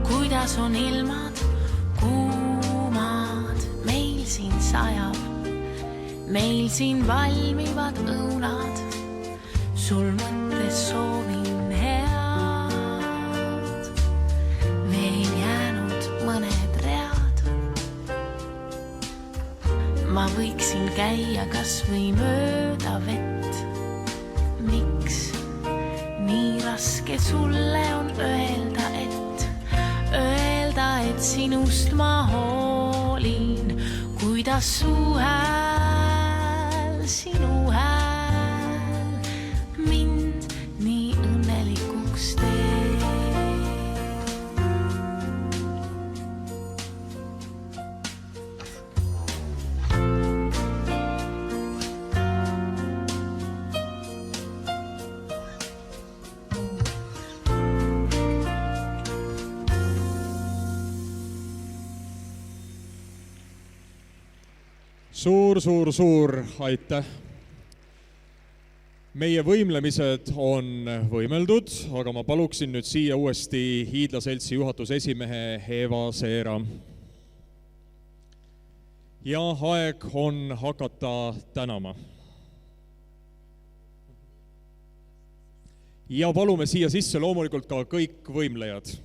Kuidas on ilmad kuumad, meil siin sajab, meil siin valmivad õunad. Sul mõttes soovin head, veel jäänud mõned read. Ma võiksin käia kas või mööda vett. Miks nii raske sulle on öelda, et sinust ma hoolin. Kuidas su hääl, sinu hääl mind nii õnnelikuks teeb. Suur aitäh! Meie võimlemised on võimeldud, aga ma paluksin nüüd siia uuesti Hiidlaseltsi juhatuse esimehe Eva Seera. Ja aeg on hakata tänama. Ja palume siia sisse loomulikult ka kõik võimlejad.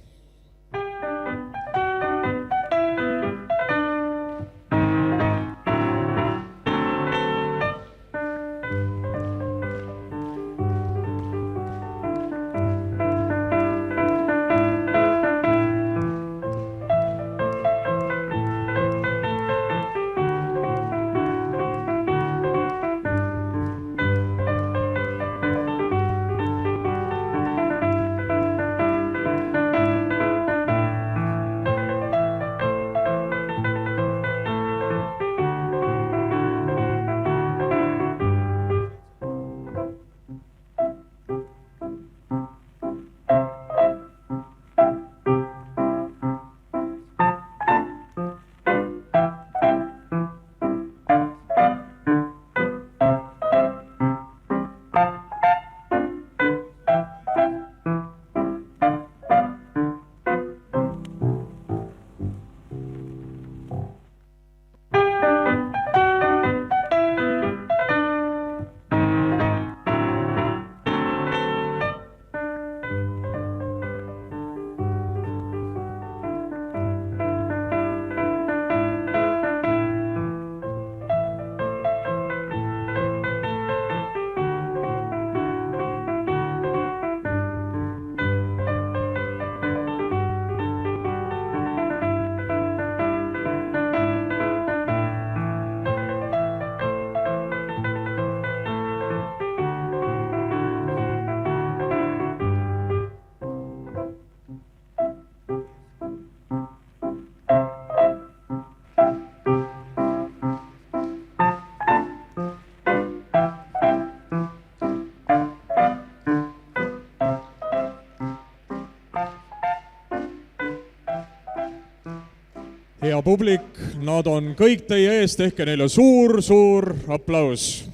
hea publik, nad on kõik teie ees, tehke neile suur aplaus.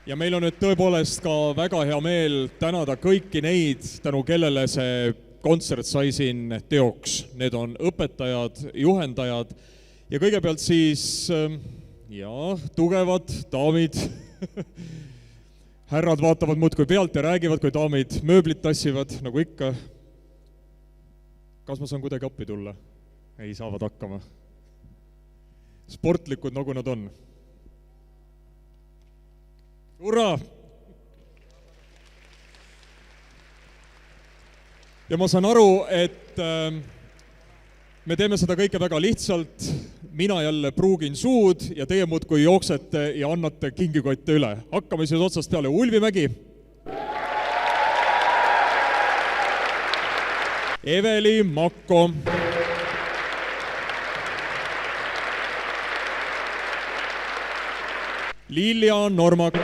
Ja meil on nüüd tõepoolest ka väga hea meel tänada kõiki neid, tänu kellele see kontsert sai siin teoks. Need on õpetajad, juhendajad ja kõigepealt siis tugevad daamid. Härrad vaatavad muudkui pealt ja räägivad, kui daamid mööblit tassivad, nagu ikka. Kas ma saan kuidagi appi tulla? Ei saavad hakkama. Sportlikud nagu nad on. Hurraa! Ja ma saan aru, et me teeme seda kõike väga lihtsalt. Mina jälle pruugin suud ja teie muudkui jooksete ja annate kingikotte üle. Hakkame siis otsast peale. Ulvimägi. Eveli Makko. Lilja Normak.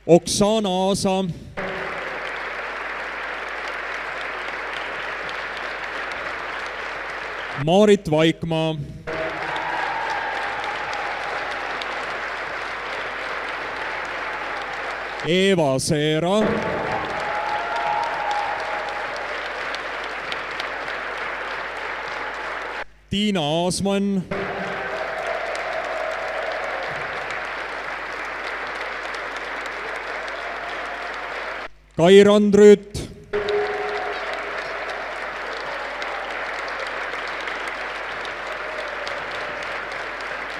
Oksana Aasa. Maarit Vaikmaa. Eeva Seera. Tiina Aasmann. Kai Randrüüt.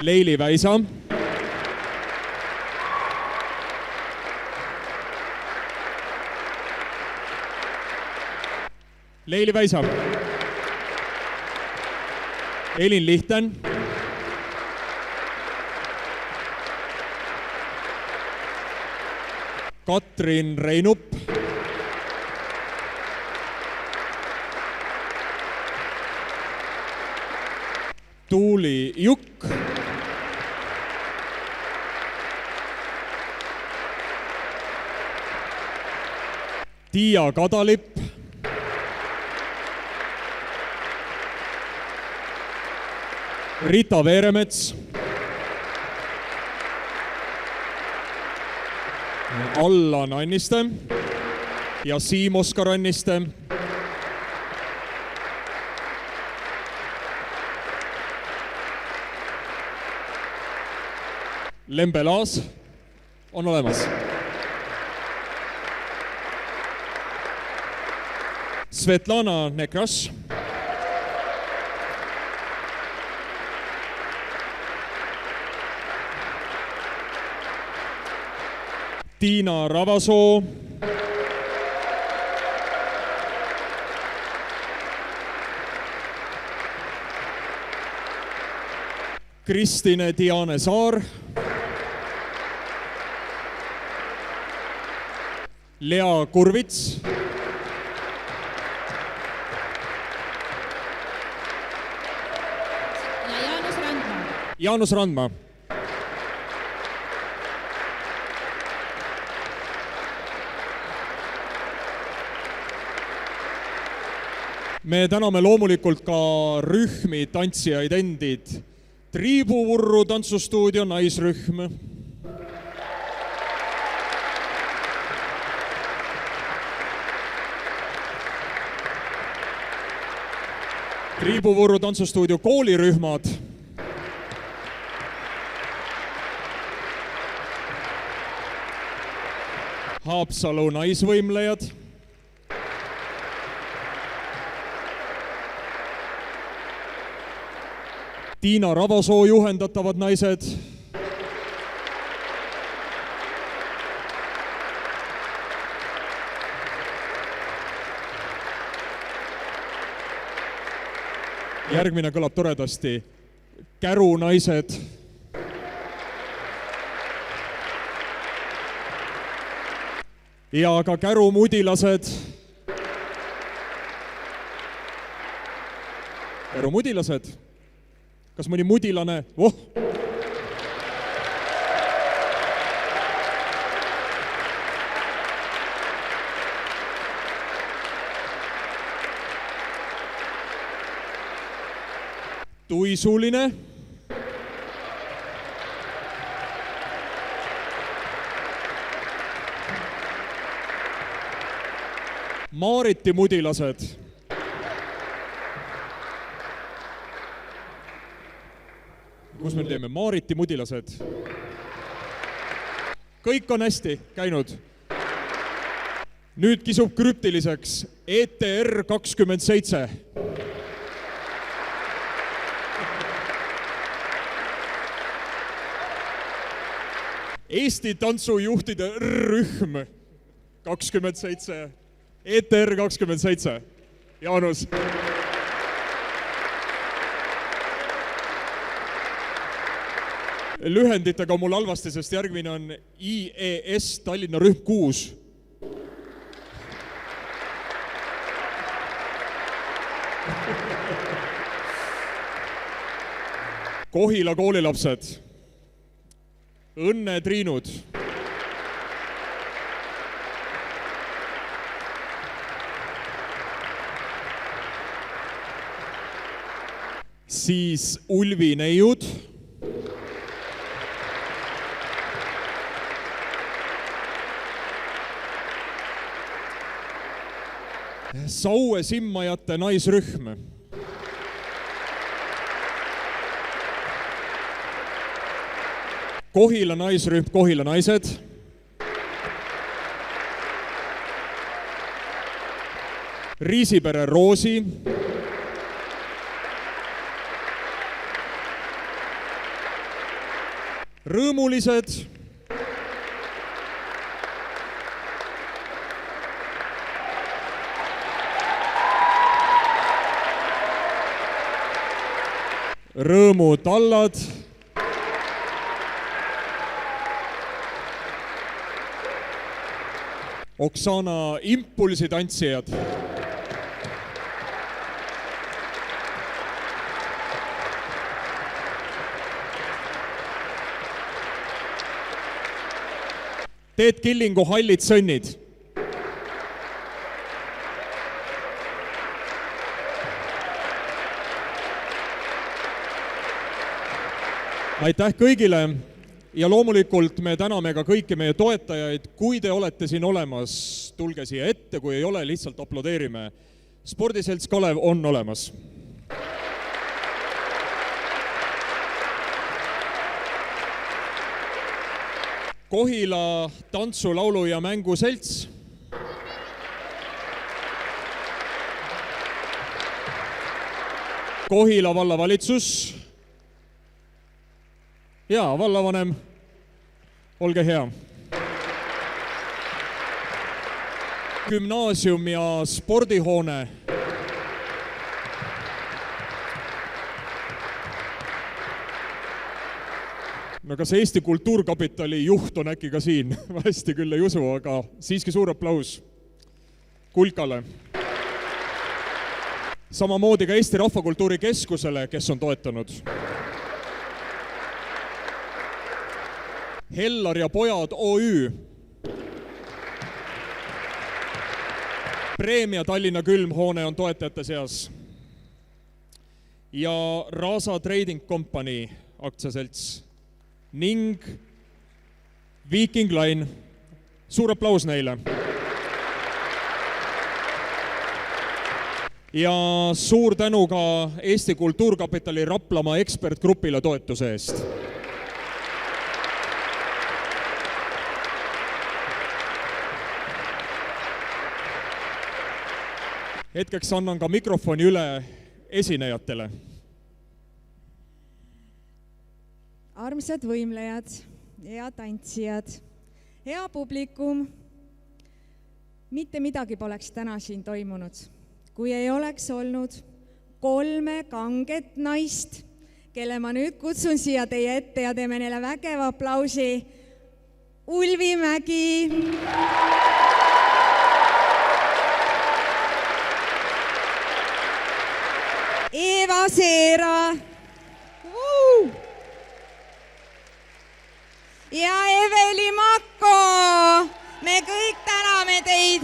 Leili Väisa. Leili Väisa. Elin Lihten. Katrin Reinup. Tuuli Jukk. Tiia Kadalip. Rita Veeremets. Allan Anniste ja Siim Oskar Anniste. Lembe Laas on olemas. Svetlana Nekraš. Tiina Ravasoo. Kristine Diane Saar. Lea Kurvits. Ja Jaanus Randma. Jaanus Randma. Me täname loomulikult ka rühmi tantsijaid endid. Triibuvurru tantsustuudio naisrühm. Triibuvurru tantsustuudio koolirühmad. Haapsalu naisvõimlejad. Tiina Ravasoo juhendatavad naised. Järgmine kõlab toredasti. Käru naised. Ja ka Käru mudilased. Käru mudilased. Kas mõni mudilane? Tuisuline. Maariti mudilased. Kus me teeme? Maariti mudilased. Kõik on hästi käinud. Nüüd kisub krüptiliseks ETR 27. Eesti tantsujuhtide rühm 27. ETR 27. Jaanus. Lühenditega mul halvasti, sest järgmine on IES Tallinna rühm 6. Kohila koolilapsed. Õnne Triinud. Siis Ulvi neiud. Saue simmajate naisrühm. Kohila naisrühm, Kohila naised. Riisipere Roosi. Rõõmulised. Rõõmutallad. Oksana impulsi tantsijad. Teet Killingu hallid sõnnid. Aitäh kõigile ja loomulikult me täname ka kõiki meie toetajaid. Kui te olete siin olemas, tulge siia ette, kui ei ole, lihtsalt aplodeerime. Spordiselts Kalev on olemas. Kohila tantsu, laulu ja mängu selts. Kohila vallavalitsus. Ja, vallavanem, olge hea. Gümnaasium ja spordihoone. No kas Eesti Kultuurkapitali juht on äkki ka siin? Hästi küll ei usu, aga siiski suur aplaus Kulkale. Samamoodi ka Eesti Rahvakultuuri Keskusele, kes on toetanud. Hellar ja pojad OÜ. Preemia Tallinna külmhoone on toetajate seas. Ja Raasa Trading Company aktsiaselts ning Viking Line. Suur aplaus neile. Ja suur tänu ka Eesti Kultuurkapitali Raplamaa ekspertgrupile toetuse eest. Hetkeks annan ka mikrofoni üle esinejatele. Armsad võimlejad, hea tantsijad, hea publikum, mitte midagi poleks täna siin toimunud, kui ei oleks olnud 3 kanget naist, kelle ma nüüd kutsun siia teie ette ja teeme neile vägeva aplausi. Ulvi Mägi, Eeva Seera ja Eveli Makko. Me kõik täname teid.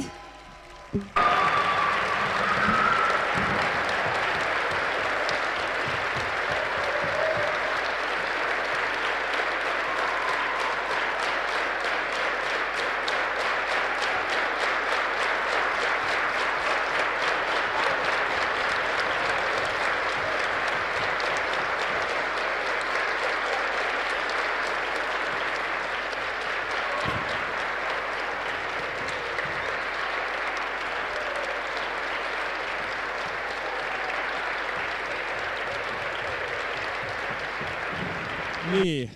nii.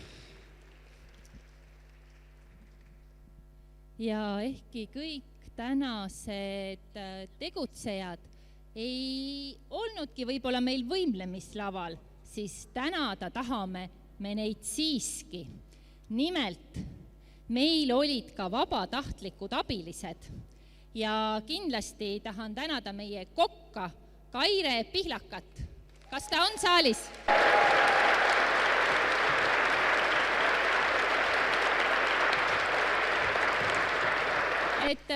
Ja ehkki kõik tänased tegutsejad ei olnudki võib-olla meil võimlemislaval, siis tänada tahame me neid siiski. Nimelt, meil olid ka vabatahtlikud abilised ja kindlasti tahan tänada meie kokka Kaire Pihlakat. Kas ta on saalis? Et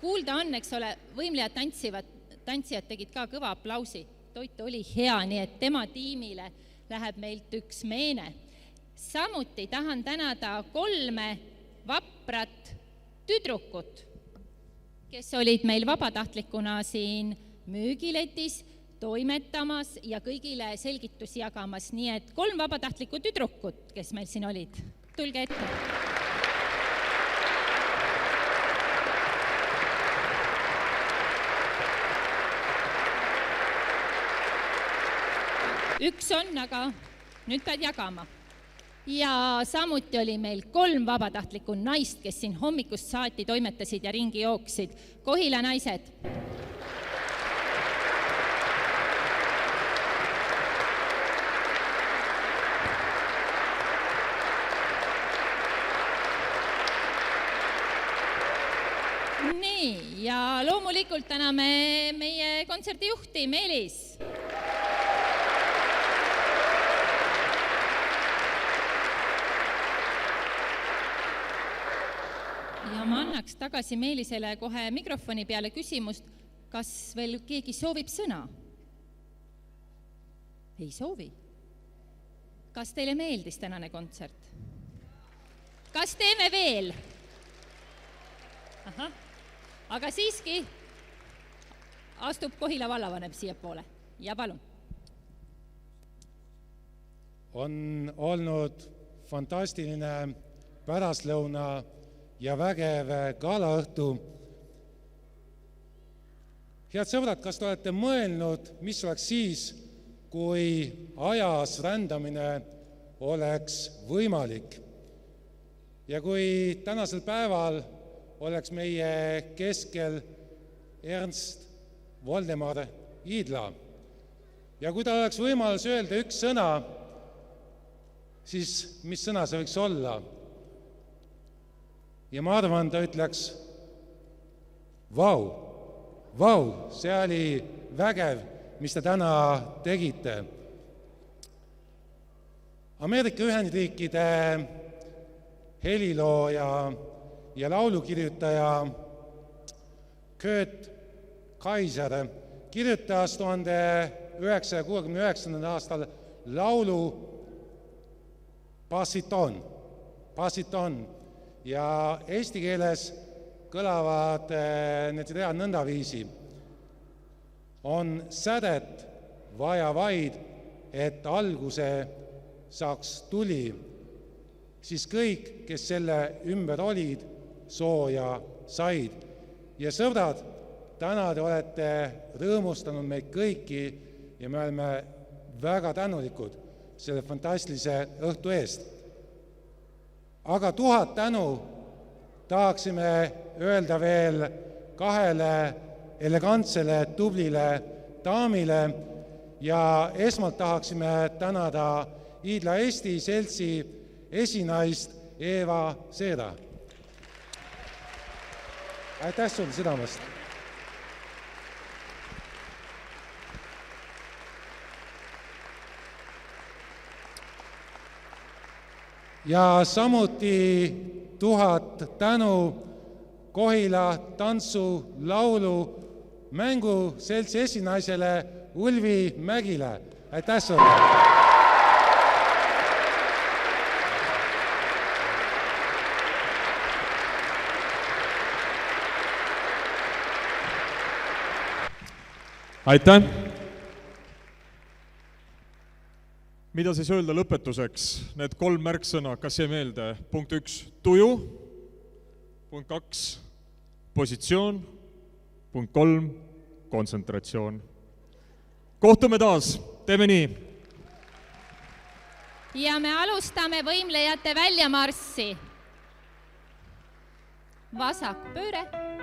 kuulda on, eks ole, võimlejad tantsijad tegid ka kõva aplausi. Toit oli hea, nii et tema tiimile läheb meilt üks meene. Samuti tahan tänada 3 vaprat tüdrukut, kes olid meil vabatahtlikuna siin müügiletis toimetamas ja kõigile selgitusi jagamas. Nii et 3 vabatahtlikku tüdrukut, kes meil siin olid. Tulge ette. Üks on, aga nüüd pead jagama. Ja samuti oli meil 3 vabatahtlikku naist, kes siin hommikust saati toimetasid ja ringi jooksid. Kohila naised. Nii, ja loomulikult täname meie kontserdijuhti Meelis. Ja ma annaks tagasi Meelisele kohe mikrofoni peale küsimust, kas veel keegi soovib sõna? Ei soovi. Kas teile meeldis tänane kontsert? Kas teeme veel? Aha. Aga siiski astub Kohila vallavanem siia poole. Ja palun. On olnud fantastiline pärastlõuna ja vägev galaõhtu. Head sõbrad, kas te olete mõelnud, mis oleks siis, kui ajas rändamine oleks võimalik? Ja kui tänasel päeval oleks meie keskel Ernst Voldemar Idla ja kui tal oleks võimalus öelda üks sõna, siis mis sõna see võiks olla? Ja ma arvan, ta ütleks, vau, see oli vägev, mis te täna tegite. Ameerika Ühendriikide helilooja ja laulukirjutaja Kurt Kaiser kirjutas 1969. aastal laulu Bassiton. Ja eesti keeles kõlavad need read nõndaviisi. On sädet vaja vaid, et alguse saaks tuli, siis kõik, kes selle ümber olid, sooja said. Ja sõbrad, täna te olete rõõmustanud meid kõiki ja me oleme väga tänulikud selle fantastilise õhtu eest. Aga 1000 tänu tahaksime öelda veel 2 elegantsele, tublile daamile ja esmalt tahaksime tänada Idla Eesti seltsi esinaist Eeva Seera. Aitäh sulle südamest! Ja samuti 1000 tänu Kohila tantsu, laulu, mängu seltsi esinaisele Ulvi Mägile. Aitäh sulle! Aitäh! Mida siis öelda lõpetuseks? Need 3 märksõna, kas jäi meelde? Punkt 1, tuju. Punkt 2, positsioon. Punkt 3, kontsentratsioon. Kohtume taas, teeme nii! ja me alustame võimlejate väljamarssi. Vasak pööre.